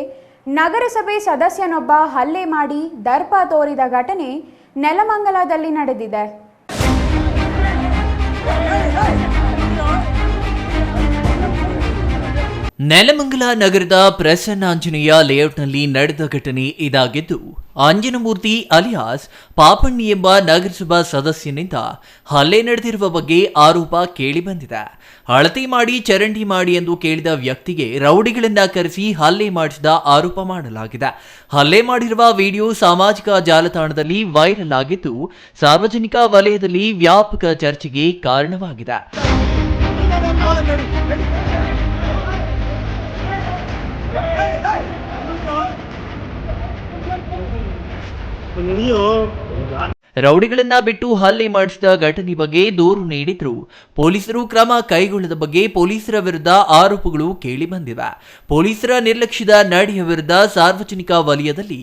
A: ನಗರಸಭೆ ಸದಸ್ಯನೊಬ್ಬ ಹಲ್ಲೆ ಮಾಡಿ ದರ್ಪ ತೋರಿದ ಘಟನೆ ನೆಲಮಂಗಲದಲ್ಲಿ ನಡೆದಿದೆ.
B: ನೆಲಮಂಗಲ ನಗರದ ಪ್ರಸನ್ನಾಂಜನೇಯ ಲೇಔಟ್ನಲ್ಲಿ ನಡೆದ ಘಟನೆ ಇದಾಗಿದ್ದು, ಅಂಜನಮೂರ್ತಿ ಅಲಿಯಾಸ್ ಪಾಪಣ್ಣಿ ಎಂಬ ನಗರಸಭಾ ಸದಸ್ಯನಿಂದ ಹಲ್ಲೆ ನಡೆದಿರುವ ಬಗ್ಗೆ ಆರೋಪ ಕೇಳಿಬಂದಿದೆ. ಅಳತೆ ಮಾಡಿ ಚರಂಡಿ ಮಾಡಿ ಎಂದು ಕೇಳಿದ ವ್ಯಕ್ತಿಗೆ ರೌಡಿಗಳನ್ನ ಕರೆಸಿ ಹಲ್ಲೆ ಮಾಡಿಸಿದ ಆರೋಪ ಮಾಡಲಾಗಿದೆ. ಹಲ್ಲೆ ಮಾಡಿರುವ ವಿಡಿಯೋ ಸಾಮಾಜಿಕ ಜಾಲತಾಣದಲ್ಲಿ ವೈರಲ್ ಆಗಿದ್ದು, ಸಾರ್ವಜನಿಕ ವಲಯದಲ್ಲಿ ವ್ಯಾಪಕ ಚರ್ಚೆಗೆ ಕಾರಣವಾಗಿದೆ. ರೌಡಿಗಳನ್ನ ಬಿಟ್ಟು ಹಲ್ಲೆ ಮಾಡಿಸಿದ ಘಟನೆ ಬಗ್ಗೆ ದೂರು ನೀಡಿದ್ರು. ಪೊಲೀಸರು ಕ್ರಮ ಕೈಗೊಳ್ಳದ ಬಗ್ಗೆ ಪೊಲೀಸರ ವಿರುದ್ಧ ಆರೋಪಗಳು ಕೇಳಿಬಂದಿವೆ. ಪೊಲೀಸರ ನಿರ್ಲಕ್ಷ್ಯದ ನಡೆಯ ವಿರುದ್ಧ ಸಾರ್ವಜನಿಕ ವಲಯದಲ್ಲಿ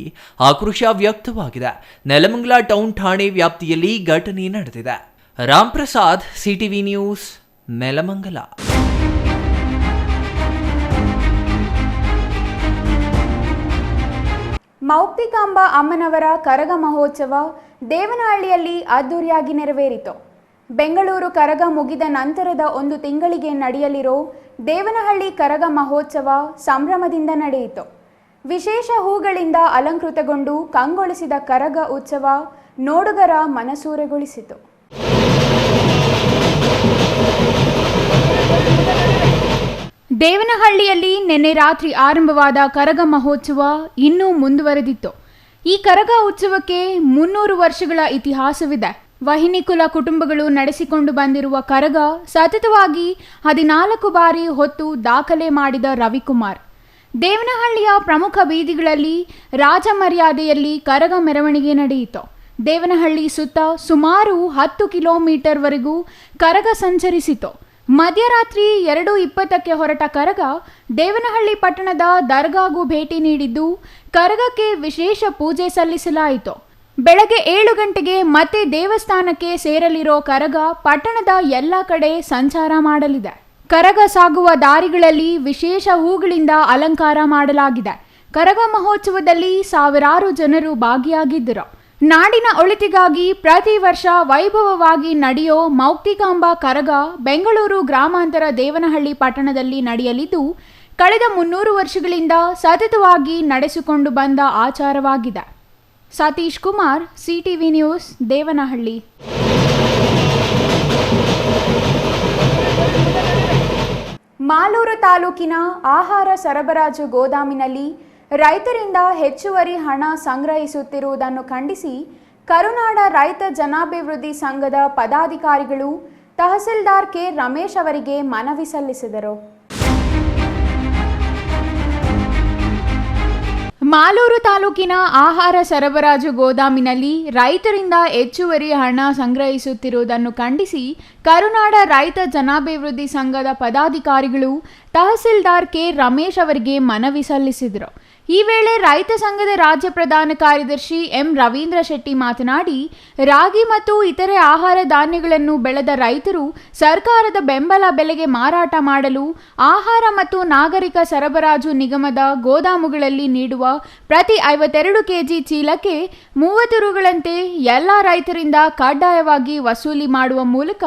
B: ಆಕ್ರೋಶ ವ್ಯಕ್ತವಾಗಿದೆ. ನೆಲಮಂಗಲ ಟೌನ್ ಠಾಣೆ ವ್ಯಾಪ್ತಿಯಲ್ಲಿ ಘಟನೆ ನಡೆದಿದೆ. Ram Prasad, CTV news, Nelamangala.
A: ಮೌಕ್ತಿಕಾಂಬ ಅಮ್ಮನವರ ಕರಗ ಮಹೋತ್ಸವ ದೇವನಹಳ್ಳಿಯಲ್ಲಿ ಅದ್ದೂರಿಯಾಗಿ ನೆರವೇರಿತು. ಬೆಂಗಳೂರು ಕರಗ ಮುಗಿದ ನಂತರದ 1 ತಿಂಗಳಿಗೆ ನಡೆಯಲಿರೋ ದೇವನಹಳ್ಳಿ ಕರಗ ಮಹೋತ್ಸವ ಸಂಭ್ರಮದಿಂದ ನಡೆಯಿತು. ವಿಶೇಷ ಹೂಗಳಿಂದ ಅಲಂಕೃತಗೊಂಡು ಕಂಗೊಳಿಸಿದ ಕರಗ ಉತ್ಸವ ನೋಡುಗರ ಮನಸೂರೆಗೊಳಿಸಿತು. ದೇವನಹಳ್ಳಿಯಲ್ಲಿ ನಿನ್ನೆ ರಾತ್ರಿ ಆರಂಭವಾದ ಕರಗ ಮಹೋತ್ಸವ ಇನ್ನೂ ಮುಂದುವರೆದಿತ್ತು. ಈ ಕರಗ ಉತ್ಸವಕ್ಕೆ 300 ವರ್ಷಗಳ ಇತಿಹಾಸವಿದೆ. ವಹಿನಿಕುಲ ಕುಟುಂಬಗಳು ನಡೆಸಿಕೊಂಡು ಬಂದಿರುವ ಕರಗ ಸತತವಾಗಿ 14 ಬಾರಿ ಹೊತ್ತು ದಾಖಲೆ ಮಾಡಿದ ರವಿಕುಮಾರ್. ದೇವನಹಳ್ಳಿಯ ಪ್ರಮುಖ ಬೀದಿಗಳಲ್ಲಿ ರಾಜ ಮರ್ಯಾದೆಯಲ್ಲಿ ಕರಗ ಮೆರವಣಿಗೆ ನಡೆಯಿತು. ದೇವನಹಳ್ಳಿ ಸುತ್ತ ಸುಮಾರು 10 ಕಿಲೋಮೀಟರ್ವರೆಗೂ ಕರಗ ಸಂಚರಿಸಿತು. ಮಧ್ಯರಾತ್ರಿ 2:20ಕ್ಕೆ ಹೊರಟ ಕರಗ ದೇವನಹಳ್ಳಿ ಪಟ್ಟಣದ ದರ್ಗಾಗೂ ಭೇಟಿ ನೀಡಿದ್ದು ಕರಗಕ್ಕೆ ವಿಶೇಷ ಪೂಜೆ ಸಲ್ಲಿಸಲಾಯಿತು. ಬೆಳಗ್ಗೆ 7 ಗಂಟೆಗೆ ಮತ್ತೆ ದೇವಸ್ಥಾನಕ್ಕೆ ಸೇರಲಿರೋ ಕರಗ ಪಟ್ಟಣದ ಎಲ್ಲ ಕಡೆ ಸಂಚಾರ ಮಾಡಲಿದೆ. ಕರಗ ಸಾಗುವ ದಾರಿಗಳಲ್ಲಿ ವಿಶೇಷ ಹೂಗಳಿಂದ ಅಲಂಕಾರ ಮಾಡಲಾಗಿದೆ. ಕರಗ ಮಹೋತ್ಸವದಲ್ಲಿ ಸಾವಿರಾರು ಜನರು ಭಾಗಿಯಾಗಿದ್ದರು. ನಾಡಿನ ಒಳಿತಿಗಾಗಿ ಪ್ರತಿ ವರ್ಷ ವೈಭವವಾಗಿ ನಡೆಯೋ ಮೌಕ್ತಿಕಾಂಬ ಕರಗ ಬೆಂಗಳೂರು ಗ್ರಾಮಾಂತರ ದೇವನಹಳ್ಳಿ ಪಟ್ಟಣದಲ್ಲಿ ನಡೆಯಲಿದ್ದು, ಕಳೆದ 300 ವರ್ಷಗಳಿಂದ ಸತತವಾಗಿ ನಡೆಸಿಕೊಂಡು ಬಂದ ಆಚಾರವಾಗಿದೆ. Satish Kumar, CTV news, Devanahalli. ಮಾಲೂರು ತಾಲೂಕಿನ ಆಹಾರ ಸರಬರಾಜು ಗೋದಾಮಿನಲ್ಲಿ ರೈತರಿಂದ ಹೆಚ್ಚುವರಿ ಹಣ ಸಂಗ್ರಹಿಸುತ್ತಿರುವುದನ್ನು ಖಂಡಿಸಿ ಕರುನಾಡ ರೈತ ಜನಾಭಿವೃದ್ಧಿ ಸಂಘದ ಪದಾಧಿಕಾರಿಗಳು ತಹಸೀಲ್ದಾರ್ ಕೆ ರಮೇಶ್ ಅವರಿಗೆ ಮನವಿ ಸಲ್ಲಿಸಿದರು. ಮಾಲೂರು ತಾಲೂಕಿನ ಆಹಾರ ಸರಬರಾಜು ಗೋದಾಮಿನಲ್ಲಿ ರೈತರಿಂದ ಹೆಚ್ಚುವರಿ ಹಣ ಸಂಗ್ರಹಿಸುತ್ತಿರುವುದನ್ನು ಖಂಡಿಸಿ ಕರುನಾಡ ರೈತ ಜನಾಭಿವೃದ್ಧಿ ಸಂಘದ ಪದಾಧಿಕಾರಿಗಳು ತಹಸೀಲ್ದಾರ್ ಕೆ ರಮೇಶ್ ಅವರಿಗೆ ಮನವಿ ಸಲ್ಲಿಸಿದರು. ಈ ವೇಳೆ ರೈತ ಸಂಘದ ರಾಜ್ಯ ಪ್ರಧಾನ ಕಾರ್ಯದರ್ಶಿ ಎಂ ರವೀಂದ್ರ ಶೆಟ್ಟಿ ಮಾತನಾಡಿ, ರಾಗಿ ಮತ್ತು ಇತರೆ ಆಹಾರ ಧಾನ್ಯಗಳನ್ನು ಬೆಳೆದ ರೈತರು ಸರ್ಕಾರದ ಬೆಂಬಲ ಬೆಲೆಗೆ ಮಾರಾಟ ಮಾಡಲು ಆಹಾರ ಮತ್ತು ನಾಗರಿಕ ಸರಬರಾಜು ನಿಗಮದ ಗೋದಾಮುಗಳಲ್ಲಿ ನೀಡುವ ಪ್ರತಿ 52 ಕೆಜಿ ಚೀಲಕ್ಕೆ 30 ರುಗಳಂತೆ ಎಲ್ಲ ರೈತರಿಂದ ಕಡ್ಡಾಯವಾಗಿ ವಸೂಲಿ ಮಾಡುವ ಮೂಲಕ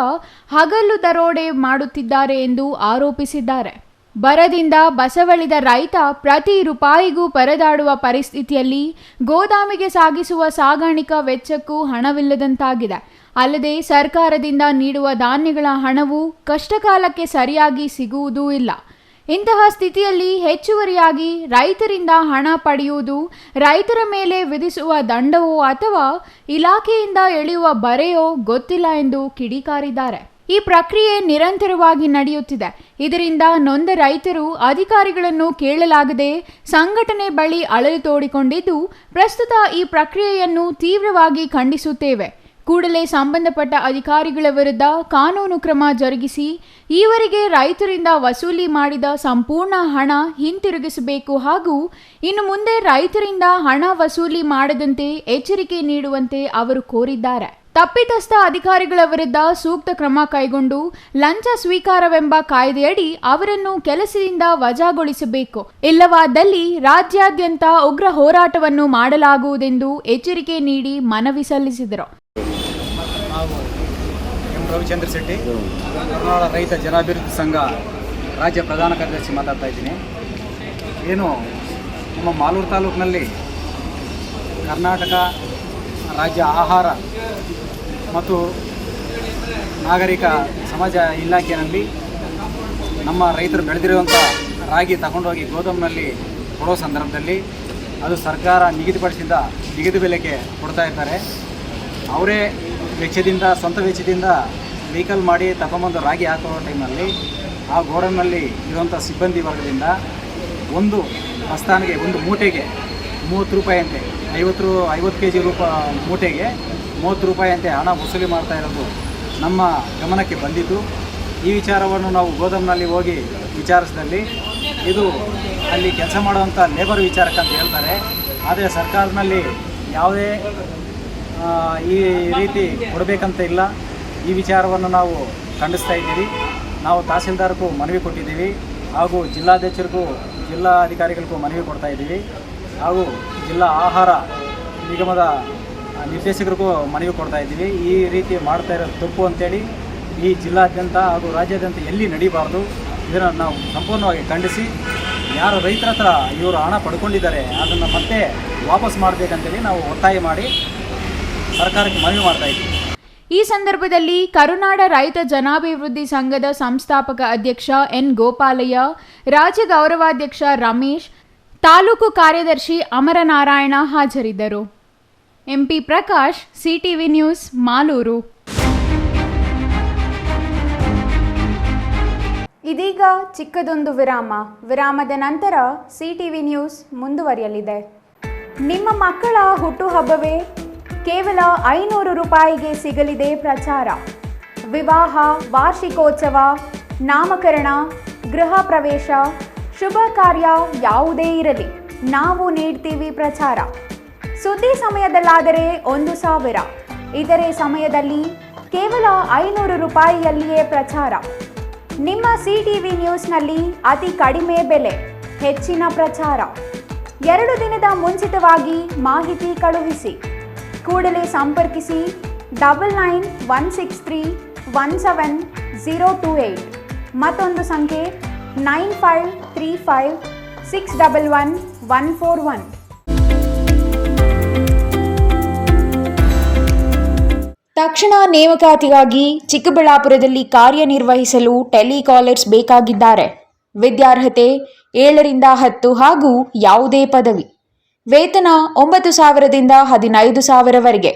A: ಹಗಲು ದರೋಡೆ ಮಾಡುತ್ತಿದ್ದಾರೆ ಎಂದು ಆರೋಪಿಸಿದ್ದಾರೆ. ಬರದಿಂದ ಬಸವಳಿದ ರೈತ ಪ್ರತಿ ರೂಪಾಯಿಗೂ ಪರದಾಡುವ ಪರಿಸ್ಥಿತಿಯಲ್ಲಿ ಗೋದಾಮಿಗೆ ಸಾಗಿಸುವ ಸಾಗಾಣಿಕಾ ವೆಚ್ಚಕ್ಕೂ ಹಣವಿಲ್ಲದಂತಾಗಿದೆ. ಅಲ್ಲದೆ ಸರ್ಕಾರದಿಂದ ನೀಡುವ ಧಾನ್ಯಗಳ ಹಣವು ಕಷ್ಟಕಾಲಕ್ಕೆ ಸರಿಯಾಗಿ ಸಿಗುವುದೂ ಇಲ್ಲ. ಇಂತಹ ಸ್ಥಿತಿಯಲ್ಲಿ ಹೆಚ್ಚುವರಿಯಾಗಿ ರೈತರಿಂದ ಹಣ ಪಡೆಯುವುದು ರೈತರ ಮೇಲೆ ವಿಧಿಸುವ ದಂಡವೋ ಅಥವಾ ಇಲಾಖೆಯಿಂದ ಎಳೆಯುವ ಬರೆಯೋ ಗೊತ್ತಿಲ್ಲ ಎಂದು ಕಿಡಿಕಾರಿದ್ದಾರೆ. ಈ ಪ್ರಕ್ರಿಯೆ ನಿರಂತರವಾಗಿ ನಡೆಯುತ್ತಿದೆ. ಇದರಿಂದ ನೊಂದ ರೈತರು ಅಧಿಕಾರಿಗಳನ್ನು ಕೇಳಲಾಗದೆ ಸಂಘಟನೆ ಬಳಿ ಅಳಲು ತೋಡಿಕೊಂಡಿದ್ದು, ಪ್ರಸ್ತುತ ಈ ಪ್ರಕ್ರಿಯೆಯನ್ನು ತೀವ್ರವಾಗಿ ಖಂಡಿಸುತ್ತೇವೆ. ಕೂಡಲೇ ಸಂಬಂಧಪಟ್ಟ ಅಧಿಕಾರಿಗಳ ವಿರುದ್ಧ ಕಾನೂನು ಕ್ರಮ ಜರುಗಿಸಿ ಈವರೆಗೆ ರೈತರಿಂದ ವಸೂಲಿ ಮಾಡಿದ ಸಂಪೂರ್ಣ ಹಣ ಹಿಂತಿರುಗಿಸಬೇಕು ಹಾಗೂ ಇನ್ನು ಮುಂದೆ ರೈತರಿಂದ ಹಣ ವಸೂಲಿ ಮಾಡದಂತೆ ಎಚ್ಚರಿಕೆ ನೀಡುವಂತೆ ಅವರು ಕೋರಿದ್ದಾರೆ. ತಪ್ಪಿತಸ್ಥ ಅಧಿಕಾರಿಗಳ ವಿರುದ್ಧ ಸೂಕ್ತ ಕ್ರಮ ಕೈಗೊಂಡು ಲಂಚ ಸ್ವೀಕಾರವೆಂಬ ಕಾಯ್ದೆಯಡಿ ಅವರನ್ನು ಕೆಲಸದಿಂದ ವಜಾಗೊಳಿಸಬೇಕು. ಇಲ್ಲವಾದಲ್ಲಿ ರಾಜ್ಯಾದ್ಯಂತ ಉಗ್ರ ಹೋರಾಟವನ್ನು ಮಾಡಲಾಗುವುದೆಂದು ಎಚ್ಚರಿಕೆ ನೀಡಿ ಮನವಿ ಸಲ್ಲಿಸಿದರು.
H: ನಾವು ರವಿಚಂದ್ರ ಶೆಟ್ಟಿ, ಕರ್ನಾಟಕ ರೈತ ಜನಾಭಿವೃದ್ಧಿ ಸಂಘ ರಾಜ್ಯ ಪ್ರಧಾನ ಕಾರ್ಯದರ್ಶಿ ಮಾತಾಡ್ತಾ ಇದ್ದೀನಿ. ಏನು ನಮ್ಮ ಮಾಲೂರು ತಾಲೂಕಿನಲ್ಲಿ ಕರ್ನಾಟಕ ರಾಜ್ಯ ಆಹಾರ ಮತ್ತು ನಾಗರಿಕ ಸಮಾಜ ಇಲಾಖೆಯಲ್ಲಿ ನಮ್ಮ ರೈತರು ಬೆಳೆದಿರುವಂಥ ರಾಗಿ ತಗೊಂಡೋಗಿ ಗೋದಾಮಿನಲ್ಲಿ ಕೊಡೋ ಸಂದರ್ಭದಲ್ಲಿ ಅದು ಸರ್ಕಾರ ನಿಗದಿಪಡಿಸಿದ ನಿಗದಿ ಬೆಲೆಗೆ ಕೊಡ್ತಾ ಇರ್ತಾರೆ. ಅವರೇ ವೆಚ್ಚದಿಂದ, ಸ್ವಂತ ವೆಚ್ಚದಿಂದ ವೆಹಿಕಲ್ ಮಾಡಿ ತಗೊಂಬಂದು ರಾಗಿ ಹಾಕೋ ಟೈಮಲ್ಲಿ ಆ ಗೋಡೌನ್ನಲ್ಲಿ ಇರುವಂಥ ಸಿಬ್ಬಂದಿ ವರ್ಗದಿಂದ ಒಂದು ಬಸ್ತಾನಿಗೆ, ಒಂದು ಮೂಟೆಗೆ 30 ರೂಪಾಯಿ ಅಂತೆ, 50 kg ಮೂಟೆಗೆ 30 ರೂಪಾಯಿ ಅಂತೆ ಹಣ ವಸೂಲಿ ಮಾಡ್ತಾ ಇರೋದು ನಮ್ಮ ಗಮನಕ್ಕೆ ಬಂದಿದ್ದು. ಈ ವಿಚಾರವನ್ನು ನಾವು ಗೋದಾಮ್ನಲ್ಲಿ ಹೋಗಿ ವಿಚಾರಿಸಿದಲ್ಲಿ ಇದು ಅಲ್ಲಿ ಕೆಲಸ ಮಾಡುವಂಥ ಲೇಬರ್ ವಿಚಾರಕ್ಕಂತ ಹೇಳ್ತಾರೆ. ಆದರೆ ಸರ್ಕಾರದಲ್ಲಿ ಯಾವುದೇ ಈ ರೀತಿ ಕೊಡಬೇಕಂತ ಇಲ್ಲ. ಈ ವಿಚಾರವನ್ನು ನಾವು ಖಂಡಿಸ್ತಾ ಇದ್ದೀವಿ. ನಾವು ತಹಸೀಲ್ದಾರ್ಗೂ ಮನವಿ ಕೊಟ್ಟಿದ್ದೀವಿ ಹಾಗೂ ಜಿಲ್ಲಾಧ್ಯಕ್ಷರಿಗೂ, ಜಿಲ್ಲಾಧಿಕಾರಿಗಳಿಗೂ ಮನವಿ ಕೊಡ್ತಾ ಇದ್ದೀವಿ ಹಾಗೂ ಜಿಲ್ಲಾ ಆಹಾರ ನಿಗಮದ ನಿರ್ದೇಶಕರಿಗೂ ಮನವಿ ಕೊಡ್ತಾ ಇದ್ದೀವಿ. ಈ ರೀತಿ ಮಾಡ್ತಾ ಇರೋದು ತಪ್ಪು ಅಂತೇಳಿ ಈ ಜಿಲ್ಲಾದ್ಯಂತ ಹಾಗೂ ರಾಜ್ಯಾದ್ಯಂತ ಎಲ್ಲಿ ನಡೀಬಾರ್ದು. ಇದನ್ನು ನಾವು ಸಂಪೂರ್ಣವಾಗಿ ಖಂಡಿಸಿ, ಯಾರು ರೈತರ ಹತ್ರ ಇವರು ಹಣ ಪಡ್ಕೊಂಡಿದ್ದಾರೆ ಅದನ್ನು ಮತ್ತೆ ವಾಪಸ್ ಮಾಡಬೇಕಂತೇಳಿ ನಾವು ಒತ್ತಾಯ ಮಾಡಿ ಸರ್ಕಾರಕ್ಕೆ ಮನವಿ ಮಾಡ್ತಾ ಇದ್ದೀವಿ.
A: ಈ ಸಂದರ್ಭದಲ್ಲಿ ಕರುನಾಡ ರೈತ ಜನಾಭಿವೃದ್ಧಿ ಸಂಘದ ಸಂಸ್ಥಾಪಕ ಅಧ್ಯಕ್ಷ ಎನ್ ಗೋಪಾಲಯ್ಯ, ರಾಜ್ಯ ಗೌರವಾಧ್ಯಕ್ಷ ರಮೇಶ್, ತಾಲೂಕು ಕಾರ್ಯದರ್ಶಿ ಅಮರನಾರಾಯಣ ಹಾಜರಿದ್ದರು. MP Prakash, CTV news, Malur. ಇದೀಗ ಚಿಕ್ಕದೊಂದು ವಿರಾಮದ ನಂತರ ಸಿಟಿವಿ ನ್ಯೂಸ್ ಮುಂದುವರಿಯಲಿದೆ. ನಿಮ್ಮ ಮಕ್ಕಳ ಹುಟ್ಟುಹಬ್ಬವೇ ಕೇವಲ 500 ರೂಪಾಯಿಗೆ ಸಿಗಲಿದೆ ಪ್ರಚಾರ. ವಿವಾಹ, ವಾರ್ಷಿಕೋತ್ಸವ, ನಾಮಕರಣ, ಗೃಹ ಪ್ರವೇಶ, ಶುಭ ಕಾರ್ಯ ಯಾವುದೇ ಇರಲಿ, ನಾವು ನೀಡ್ತೀವಿ ಪ್ರಚಾರ. ಸುದ್ದಿ ಸಮಯದಲ್ಲಾದರೆ 1,000, ಇತರೆ ಸಮಯದಲ್ಲಿ ಕೇವಲ 500 ರೂಪಾಯಿಯಲ್ಲಿಯೇ ಪ್ರಚಾರ. ನಿಮ್ಮ ಸಿಟಿವಿ ನ್ಯೂಸ್ನಲ್ಲಿ ಅತಿ ಕಡಿಮೆ ಬೆಲೆ, ಹೆಚ್ಚಿನ ಪ್ರಚಾರ. 2 ದಿನದ ಮುಂಚಿತವಾಗಿ ಮಾಹಿತಿ ಕಳುಹಿಸಿ. ಕೂಡಲೇ ಸಂಪರ್ಕಿಸಿ 9916317028. ಮತ್ತೊಂದು ಸಂಖ್ಯೆ 9535611141. ತಕ್ಷಣ ನೇಮಕಾತಿಗಾಗಿ ಚಿಕ್ಕಬಳ್ಳಾಪುರದಲ್ಲಿ ಕಾರ್ಯನಿರ್ವಹಿಸಲು ಟೆಲಿಕಾಲರ್ಸ್ ಬೇಕಾಗಿದ್ದಾರೆ. ವಿದ್ಯಾರ್ಹತೆ 7ರಿಂದ 10 ಹಾಗೂ ಯಾವುದೇ ಪದವಿ. ವೇತನ 9,000ದಿಂದ 15,000ವರೆಗೆ.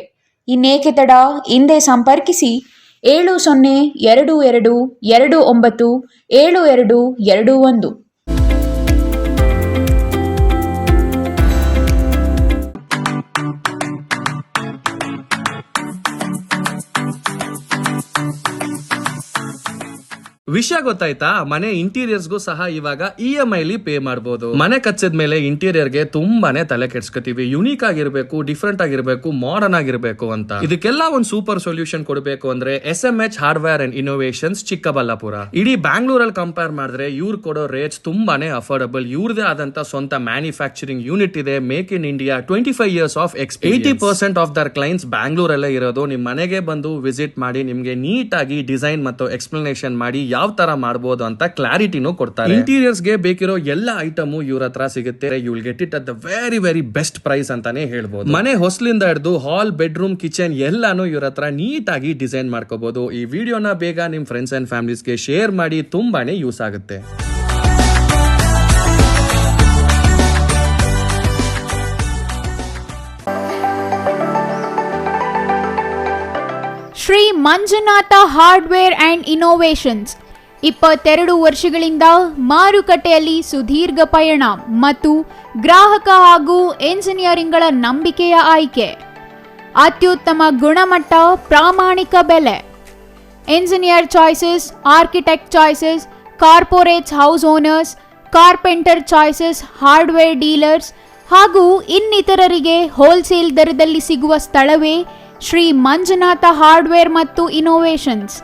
A: ಇನ್ನೇಕೆ ತಡ, ಹಿಂದೆ ಸಂಪರ್ಕಿಸಿ 7022297221.
I: ವಿಷಯ ಗೊತ್ತಾಯ್ತಾ? ಮನೆ ಇಂಟೀರಿಯರ್ಸ್ಗೂ ಸಹ ಇವಾಗ EMI ಪೇ ಮಾಡಬಹುದು. ಮನೆ ಕಚ್ಚಿದ ಮೇಲೆ ಇಂಟೀರಿಯರ್ಗೆ ತುಂಬಾನೇ ತಲೆ ಕೆಡ್ಸ್ಕೊತೀವಿ. ಯುನೀಕ್ ಆಗಿರ್ಬೇಕು, ಡಿಫ್ರೆಂಟ್ ಆಗಿರ್ಬೇಕು, ಮಾಡರ್ನ್ ಆಗಿರ್ಬೇಕು ಅಂತ. ಇದಕ್ಕೆಲ್ಲ ಒಂದು ಸೂಪರ್ ಸೊಲ್ಯೂಷನ್ ಕೊಡಬೇಕು ಅಂದ್ರೆ SMH hardware and innovations Chikkaballapur. ಇಡೀ ಬ್ಯಾಂಗ್ಳೂರಲ್ಲಿ ಕಂಪೇರ್ ಮಾಡಿದ್ರೆ ಇವ್ರು ಕೊಡೋ ರೇಟ್ಸ್ ತುಂಬಾನೇ ಅಫೋರ್ಡಬಲ್. ಇವ್ರದೇ ಆದಂತ ಸ್ವಂತ ಮ್ಯಾನುಫ್ಯಾಕ್ಚರಿಂಗ್ ಯೂನಿಟ್ ಇದೆ. Make in India, 25 years of experience. 80% of their clients ಬ್ಯಾಂಗ್ಳೂರಲ್ಲೇ ಇರೋದು. ನಿಮ್ ಮನೆಗೆ ಬಂದು ವಿಸಿಟ್ ಮಾಡಿ ನಿಮ್ಗೆ ನೀಟ್ ಆಗಿ ಡಿಸೈನ್ ಮತ್ತು ಎಕ್ಸ್ಪ್ಲನೇಷನ್ ಮಾಡಿ ಯಾವ ತರ ಮಾಡಬಹುದು ಅಂತ ಕ್ಲಾರಿಟಿನೂ ಕೊಡ್ತಾರೆ. ಇಂಟೀರಿಯರ್ಸ್ ಗೆ ಬೇಕಿರೋ ಎಲ್ಲ ಐಟಮ್ ಇವ್ರ ಹತ್ರ ಸಿಗುತ್ತೆ. You will get it at the very very best price ಅಂತಾನೆ ಹೇಳ್ಬೋದು. ಮನೆ ಹೊಸ್ಲಿಂದ ಹಿಡಿದು ಹಾಲ್, ಬೆಡ್ರೂಮ್, ಕಿಚನ್ ಎಲ್ಲಾನು ಇವ್ರ ಹತ್ರ ನೀಟ್ ಆಗಿ ಡಿಸೈನ್ ಮಾಡ್ಕೋಬಹುದು. ಈ ವಿಡಿಯೋನ ಬೇಗ ನಿಮ್ ಫ್ರೆಂಡ್ಸ್ ಅಂಡ್ ಫ್ಯಾಮಿಲೀಸ್ಗೆ ಶೇರ್ ಮಾಡಿ, ತುಂಬಾನೇ ಯೂಸ್ ಆಗುತ್ತೆ.
A: Shri Manjunatha hardware and innovations 22 ವರ್ಷಗಳಿಂದ ಮಾರುಕಟ್ಟೆಯಲ್ಲಿ ಸುದೀರ್ಘ ಪಯಣ ಮತ್ತು ಗ್ರಾಹಕ ಹಾಗೂ ಎಂಜಿನಿಯರಿಂಗ್ಗಳ ನಂಬಿಕೆಯ ಆಯ್ಕೆ. ಅತ್ಯುತ್ತಮ ಗುಣಮಟ್ಟ, ಪ್ರಾಮಾಣಿಕ ಬೆಲೆ. Engineer choices, architect choices, corporates, house owners, carpenter choices, hardware dealers ಹಾಗೂ ಇನ್ನಿತರರಿಗೆ ಹೋಲ್ಸೇಲ್ ದರದಲ್ಲಿ ಸಿಗುವ ಸ್ಥಳವೇ ಶ್ರೀ ಮಂಜುನಾಥ ಹಾರ್ಡ್ವೇರ್ ಮತ್ತು ಇನೋವೇಷನ್ಸ್.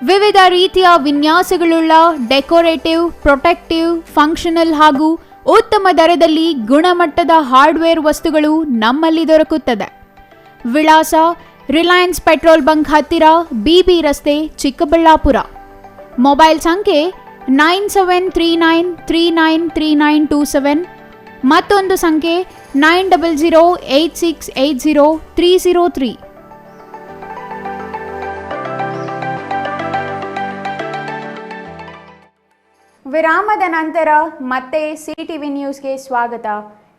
A: ವಿವಿಧ ರೀತಿಯ ವಿನ್ಯಾಸಗಳುಳ್ಳ ಡೆಕೋರೇಟಿವ್, ಪ್ರೊಟೆಕ್ಟಿವ್, ಫಂಕ್ಷನಲ್ ಹಾಗೂ ಉತ್ತಮ ದರದಲ್ಲಿ ಗುಣಮಟ್ಟದ ಹಾರ್ಡ್ವೇರ್ ವಸ್ತುಗಳು ನಮ್ಮಲ್ಲಿ ದೊರಕುತ್ತದೆ. ವಿಳಾಸ: ರಿಲಯನ್ಸ್ ಪೆಟ್ರೋಲ್ ಬಂಕ್ ಹತ್ತಿರ, BB ರಸ್ತೆ, ಚಿಕ್ಕಬಳ್ಳಾಪುರ. ಮೊಬೈಲ್ ಸಂಖ್ಯೆ 9739393927. ಮತ್ತೊಂದು ಸಂಖ್ಯೆ 9008680303. ವಿರಾಮದ ನಂತರ ಮತ್ತೆ CTV ನ್ಯೂಸ್ಗೆ ಸ್ವಾಗತ.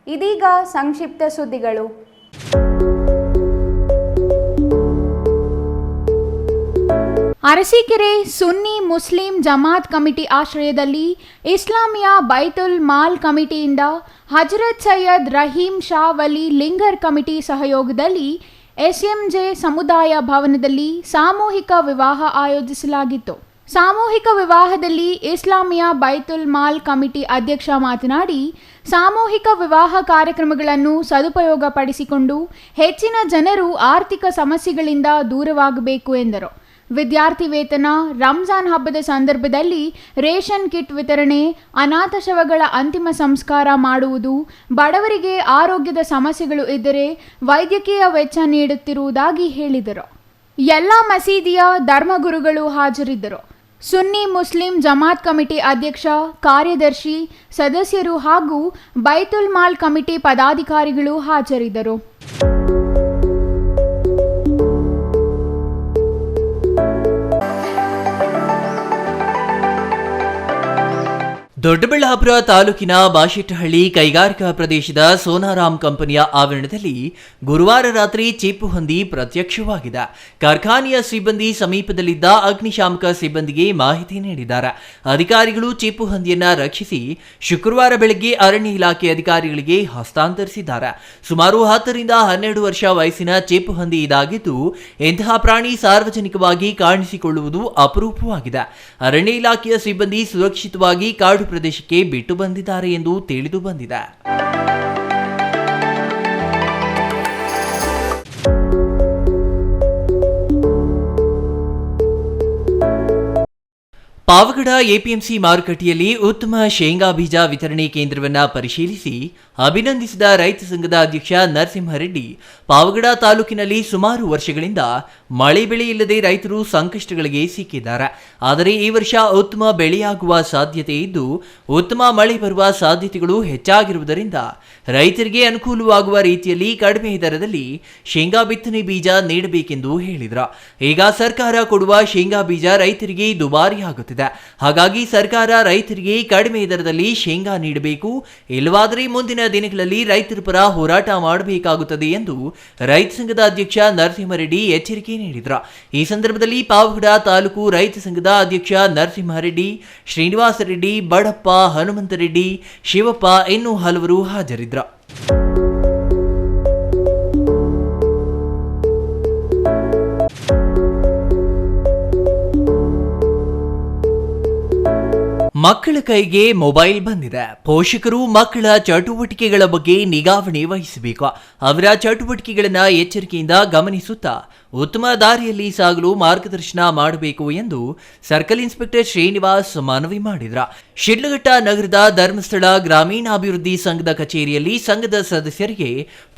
A: ಇದೀಗ ಸಂಕ್ಷಿಪ್ತ ಸುದ್ದಿಗಳು. ಅರಸೀಕೆರೆ ಸುನ್ನಿ ಮುಸ್ಲಿಂ ಜಮಾತ್ ಕಮಿಟಿ ಆಶ್ರಯದಲ್ಲಿ ಇಸ್ಲಾಮಿಯಾ ಬೈತುಲ್ ಮಾಲ್ ಕಮಿಟಿಯಿಂದ ಹಜರತ್ ಸೈಯದ್ ರಹೀಂ ಶಾ ವಲಿ ಲಿಂಗರ್ ಕಮಿಟಿ ಸಹಯೋಗದಲ್ಲಿ SMJ ಸಮುದಾಯ ಭವನದಲ್ಲಿ ಸಾಮೂಹಿಕ ವಿವಾಹ ಆಯೋಜಿಸಲಾಗಿತ್ತು. ಸಾಮೂಹಿಕ ವಿವಾಹದಲ್ಲಿ ಇಸ್ಲಾಮಿಯಾ ಬೈತುಲ್ ಮಾಲ್ ಕಮಿಟಿ ಅಧ್ಯಕ್ಷ ಮಾತನಾಡಿ, ಸಾಮೂಹಿಕ ವಿವಾಹ ಕಾರ್ಯಕ್ರಮಗಳನ್ನು ಸದುಪಯೋಗಪಡಿಸಿಕೊಂಡು ಹೆಚ್ಚಿನ ಜನರು ಆರ್ಥಿಕ ಸಮಸ್ಯೆಗಳಿಂದ ದೂರವಾಗಬೇಕು ಎಂದರು. ವಿದ್ಯಾರ್ಥಿ ವೇತನ, ರಂಜಾನ್ ಹಬ್ಬದ ಸಂದರ್ಭದಲ್ಲಿ ರೇಷನ್ ಕಿಟ್ ವಿತರಣೆ, ಅನಾಥ ಶವಗಳ ಅಂತಿಮ ಸಂಸ್ಕಾರ ಮಾಡುವುದು, ಬಡವರಿಗೆ ಆರೋಗ್ಯದ ಸಮಸ್ಯೆಗಳು ಇದ್ದರೆ ವೈದ್ಯಕೀಯ ವೆಚ್ಚ ನೀಡುತ್ತಿರುವುದಾಗಿ ಹೇಳಿದರು. ಎಲ್ಲ ಮಸೀದಿಯ ಧರ್ಮಗುರುಗಳು ಹಾಜರಿದ್ದರು. ಸುನ್ನಿ ಮುಸ್ಲಿಂ ಜಮಾತ್ ಕಮಿಟಿ ಅಧ್ಯಕ್ಷ, ಕಾರ್ಯದರ್ಶಿ, ಸದಸ್ಯರು ಹಾಗೂ ಬೈತುಲ್ ಮಾಲ್ ಕಮಿಟಿ ಪದಾಧಿಕಾರಿಗಳು ಹಾಜರಿದ್ದರು.
B: ದೊಡ್ಡಬಳ್ಳಾಪುರ ತಾಲೂಕಿನ ಬಾಶೆಟ್ಟಹಳ್ಳಿ ಕೈಗಾರಿಕಾ ಪ್ರದೇಶದ ಸೋನಾರಾಮ್ ಕಂಪನಿಯ ಆವರಣದಲ್ಲಿ ಗುರುವಾರ ರಾತ್ರಿ ಚೀಪು ಹಂದಿ ಪ್ರತ್ಯಕ್ಷವಾಗಿದೆ. ಕಾರ್ಖಾನೆಯ ಸಿಬ್ಬಂದಿ ಸಮೀಪದಲ್ಲಿದ್ದ ಅಗ್ನಿಶಾಮಕ ಸಿಬ್ಬಂದಿಗೆ ಮಾಹಿತಿ ನೀಡಿದ್ದಾರೆ. ಅಧಿಕಾರಿಗಳು ಚೀಪು ಹಂದಿಯನ್ನ ರಕ್ಷಿಸಿ ಶುಕ್ರವಾರ ಬೆಳಗ್ಗೆ ಅರಣ್ಯ ಇಲಾಖೆ ಅಧಿಕಾರಿಗಳಿಗೆ ಹಸ್ತಾಂತರಿಸಿದ್ದಾರೆ. ಸುಮಾರು 10 ರಿಂದ 12 ವರ್ಷ ವಯಸ್ಸಿನ ಚೀಪು ಹಂದಿ ಇದಾಗಿದ್ದು, ಇಂತಹ ಪ್ರಾಣಿ ಸಾರ್ವಜನಿಕವಾಗಿ ಕಾಣಿಸಿಕೊಳ್ಳುವುದು ಅಪರೂಪವಾಗಿದೆ. ಅರಣ್ಯ ಇಲಾಖೆಯ ಸಿಬ್ಬಂದಿ ಸುರಕ್ಷಿತವಾಗಿ ಕಾಡು ಪ್ರದೇಶಕ್ಕೆ ಬಿಟ್ಟು ಬಂದಿದ್ದಾರೆ ಎಂದು ತಿಳಿದು ಬಂದಿದೆ. ಪಾವಗಡ APMC ಮಾರುಕಟ್ಟೆಯಲ್ಲಿ ಉತ್ತಮ ಶೇಂಗಾ ಬೀಜ ವಿತರಣೆ ಕೇಂದ್ರವನ್ನು ಪರಿಶೀಲಿಸಿ ಅಭಿನಂದಿಸಿದ ರೈತ ಸಂಘದ ಅಧ್ಯಕ್ಷ ನರಸಿಂಹರೆಡ್ಡಿ, ಪಾವಗಡ ತಾಲೂಕಿನಲ್ಲಿ ಸುಮಾರು ವರ್ಷಗಳಿಂದ ಮಳೆ ಬೆಳೆ ಇಲ್ಲದೆ ರೈತರು ಸಂಕಷ್ಟಗಳಿಗೆ ಸಿಕ್ಕಿದ್ದಾರೆ. ಆದರೆ ಈ ವರ್ಷ ಉತ್ತಮ ಬೆಳೆಯಾಗುವ ಸಾಧ್ಯತೆ ಇದ್ದು, ಉತ್ತಮ ಮಳೆ ಬರುವ ಸಾಧ್ಯತೆಗಳು ಹೆಚ್ಚಾಗಿರುವುದರಿಂದ ರೈತರಿಗೆ ಅನುಕೂಲವಾಗುವ ರೀತಿಯಲ್ಲಿ ಕಡಿಮೆ ದರದಲ್ಲಿ ಶೇಂಗಾ ಬಿತ್ತನೆ ಬೀಜ ನೀಡಬೇಕೆಂದು ಹೇಳಿದರು. ಈಗ ಸರ್ಕಾರ ಕೊಡುವ ಶೇಂಗಾ ಬೀಜ ರೈತರಿಗೆ ದುಬಾರಿಯಾಗುತ್ತಿದೆ. ಹಾಗಾಗಿ ಸರ್ಕಾರ ರೈತರಿಗೆ ಕಡಿಮೆ ದರದಲ್ಲಿ ಶೇಂಗಾ ನೀಡಬೇಕು, ಇಲ್ಲವಾದರೆ ಮುಂದಿನ ದಿನಗಳಲ್ಲಿ ರೈತರ ಪರ ಹೋರಾಟ ಮಾಡಬೇಕಾಗುತ್ತದೆ ಎಂದು ರೈತ ಸಂಘದ ಅಧ್ಯಕ್ಷ ನರಸಿಂಹರೆಡ್ಡಿ ಎಚ್ಚರಿಕೆ ನೀಡಿದರು. ಈ ಸಂದರ್ಭದಲ್ಲಿ ಪಾವಗಡ ತಾಲೂಕು ರೈತ ಸಂಘದ ಅಧ್ಯಕ್ಷ ನರಸಿಂಹರೆಡ್ಡಿ, ಶ್ರೀನಿವಾಸ ರೆಡ್ಡಿ, ಬಡಪ್ಪ, ಹನುಮಂತರೆಡ್ಡಿ, ಶಿವಪ್ಪ ಇನ್ನೂ ಹಲವರು ಹಾಜರಿದ್ದರು. ಮಕ್ಕಳ ಕೈಗೆ ಮೊಬೈಲ್ ಬಂದಿದೆ. ಪೋಷಕರು ಮಕ್ಕಳ ಚಟುವಟಿಕೆಗಳ ಬಗ್ಗೆ ನಿಗಾವಣೆ ವಹಿಸಬೇಕು. ಅವರ ಚಟುವಟಿಕೆಗಳನ್ನು ಎಚ್ಚರಿಕೆಯಿಂದ ಗಮನಿಸುತ್ತಾ ಉತ್ತಮ ದಾರಿಯಲ್ಲಿ ಸಾಗಲು ಮಾರ್ಗದರ್ಶನ ಮಾಡಬೇಕು ಎಂದು ಸರ್ಕಲ್ ಇನ್ಸ್ಪೆಕ್ಟರ್ ಶ್ರೀನಿವಾಸ್ ಮನವಿ ಮಾಡಿದರು. ಶಿಡ್ಲಘಟ್ಟ ನಗರದ ಧರ್ಮಸ್ಥಳ ಗ್ರಾಮೀಣಾಭಿವೃದ್ಧಿ ಸಂಘದ ಕಚೇರಿಯಲ್ಲಿ ಸಂಘದ ಸದಸ್ಯರಿಗೆ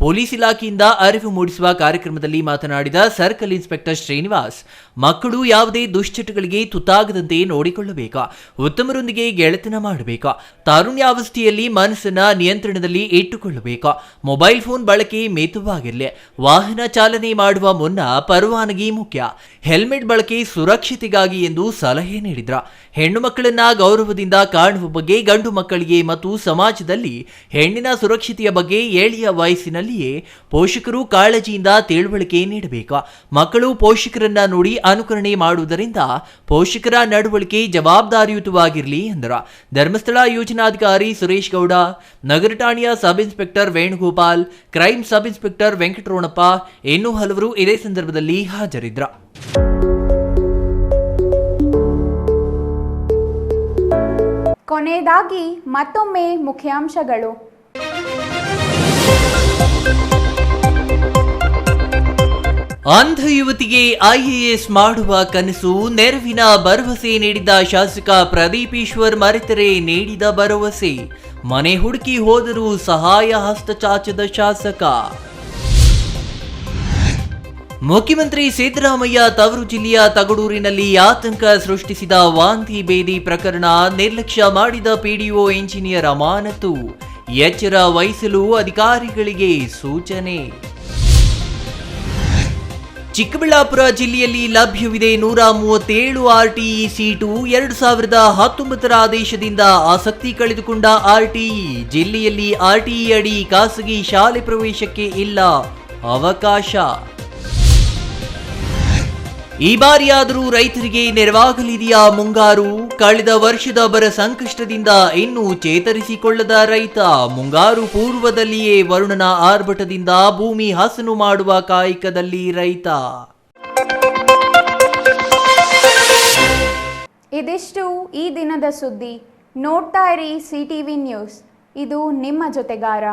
B: ಪೊಲೀಸ್ ಇಲಾಖೆಯಿಂದ ಅರಿವು ಮೂಡಿಸುವ ಕಾರ್ಯಕ್ರಮದಲ್ಲಿ ಮಾತನಾಡಿದ ಸರ್ಕಲ್ ಇನ್ಸ್ಪೆಕ್ಟರ್ ಶ್ರೀನಿವಾಸ್, ಮಕ್ಕಳು ಯಾವುದೇ ದುಶ್ಚಟಗಳಿಗೆ ತುತ್ತಾಗದಂತೆ ನೋಡಿಕೊಳ್ಳಬೇಕು. ಉತ್ತಮರೊಂದಿಗೆ ಗೆಳೆತನ ಮಾಡಬೇಕು. ತಾರುಣ್ಯಾವಸ್ಥೆಯಲ್ಲಿ ಮನಸ್ಸನ್ನ ನಿಯಂತ್ರಣದಲ್ಲಿ ಇಟ್ಟುಕೊಳ್ಳಬೇಕು. ಮೊಬೈಲ್ ಫೋನ್ ಬಳಕೆ ಮಿತವಾಗಿರಲಿ. ವಾಹನ ಚಾಲನೆ ಮಾಡುವ ಮುನ್ನ ಪರವಾನಗಿ ಮುಖ್ಯ. ಹೆಲ್ಮೆಟ್ ಬಳಕೆ ಸುರಕ್ಷತೆಗಾಗಿ ಎಂದು ಸಲಹೆ ನೀಡಿದ್ರ. ಹೆಣ್ಣು ಮಕ್ಕಳನ್ನ ಗೌರವದಿಂದ ಕಾಣುವ ಬಗ್ಗೆ, ಗಂಡು ಮಕ್ಕಳಿಗೆ ಮತ್ತು ಸಮಾಜದಲ್ಲಿ ಹೆಣ್ಣಿನ ಸುರಕ್ಷತೆಯ ಬಗ್ಗೆ ಏಳಿಯ ವಯಸ್ಸಿನಲ್ಲಿಯೇ ಪೋಷಕರು ಕಾಳಜಿಯಿಂದ ತಿಳುವಳಿಕೆ ನೀಡಬೇಕು. ಮಕ್ಕಳು ಪೋಷಕರನ್ನ ನೋಡಿ ಅನುಕರಣೆ ಮಾಡುವುದರಿಂದ ಪೋಷಕರ ನಡವಳಿಕೆ ಜವಾಬ್ದಾರಿಯುತವಾಗಿರಲಿ ಎಂದರು. ಧರ್ಮಸ್ಥಳ ಯೋಜನಾಧಿಕಾರಿ ಸುರೇಶ್ ಗೌಡ, ನಗರ ಠಾಣೆಯ sub inspector Venugopal, crime sub inspector Venkataronappa ಇನ್ನೂ ಹಲವರು ಇದೇ ಸಂದರ್ಭದಲ್ಲಿ ಹಾಜರಿದ್ದರು.
A: ಕೊನೆಯದಾಗಿ ಮತ್ತೊಮ್ಮೆ ಮುಖ್ಯಾಂಶಗಳು.
B: ಅಂಧ ಯುವತಿಗೆ ಐಎಎಸ್ ಮಾಡುವ ಕನಸು, ನೆರವಿನ ಭರವಸೆ ನೀಡಿದ ಶಾಸಕ ಪ್ರದೀಪ್ ಈಶ್ವರ್ ಮರೆತರೆ ನೀಡಿದ ಭರವಸೆ, ಮನೆ ಹುಡುಕಿ ಹೋದರೂ ಸಹಾಯ ಹಸ್ತ ಚಾಚದ ಶಾಸಕ. ಮುಖ್ಯಮಂತ್ರಿ ಸಿದ್ದರಾಮಯ್ಯ ತವರು ಜಿಲ್ಲೆಯ ತಗಡೂರಿನಲ್ಲಿ ಆತಂಕ ಸೃಷ್ಟಿಸಿದ ವಾಂತಿ ಭೇದಿ ಪ್ರಕರಣ, ನಿರ್ಲಕ್ಷ್ಯ ಮಾಡಿದ ಪಿಡಿಒ ಇಂಜಿನಿಯರ್ ಅಮಾನತು, ಎಚ್ಚರ ವಹಿಸಲು ಅಧಿಕಾರಿಗಳಿಗೆ ಸೂಚನೆ. ಚಿಕ್ಕಬಳ್ಳಾಪುರ ಜಿಲ್ಲೆಯಲ್ಲಿ ಲಭ್ಯವಿದೆ 137 ಆರ್ಟಿಇ ಸೀಟು. 2019 ಆದೇಶದಿಂದ ಆಸಕ್ತಿ ಕಳೆದುಕೊಂಡ ಆರ್ಟಿಇ, ಜಿಲ್ಲೆಯಲ್ಲಿ ಆರ್ಟಿಇ ಅಡಿ ಖಾಸಗಿ ಶಾಲೆ ಪ್ರವೇಶಕ್ಕೆ ಇಲ್ಲ ಅವಕಾಶ. ಈ ಬಾರಿಯಾದರೂ ರೈತರಿಗೆ ನೆರವಾಗಲಿದೆಯಾ ಮುಂಗಾರು? ಕಳೆದ ವರ್ಷದ ಬರ ಸಂಕಷ್ಟದಿಂದ ಇನ್ನೂ ಚೇತರಿಸಿಕೊಳ್ಳದ ರೈತ, ಮುಂಗಾರು ಪೂರ್ವದಲ್ಲಿಯೇ ವರುಣನ ಆರ್ಭಟದಿಂದ ಭೂಮಿ ಹಸನು ಮಾಡುವ ಕಾಯಕದಲ್ಲಿ ರೈತ.
A: ಇದಿಷ್ಟು ಈ ದಿನದ ಸುದ್ದಿ. ನೋಡ್ತಾ ಇರಿ ಸಿಟಿವಿ ನ್ಯೂಸ್, ಇದು ನಿಮ್ಮ ಜೊತೆಗಾರ.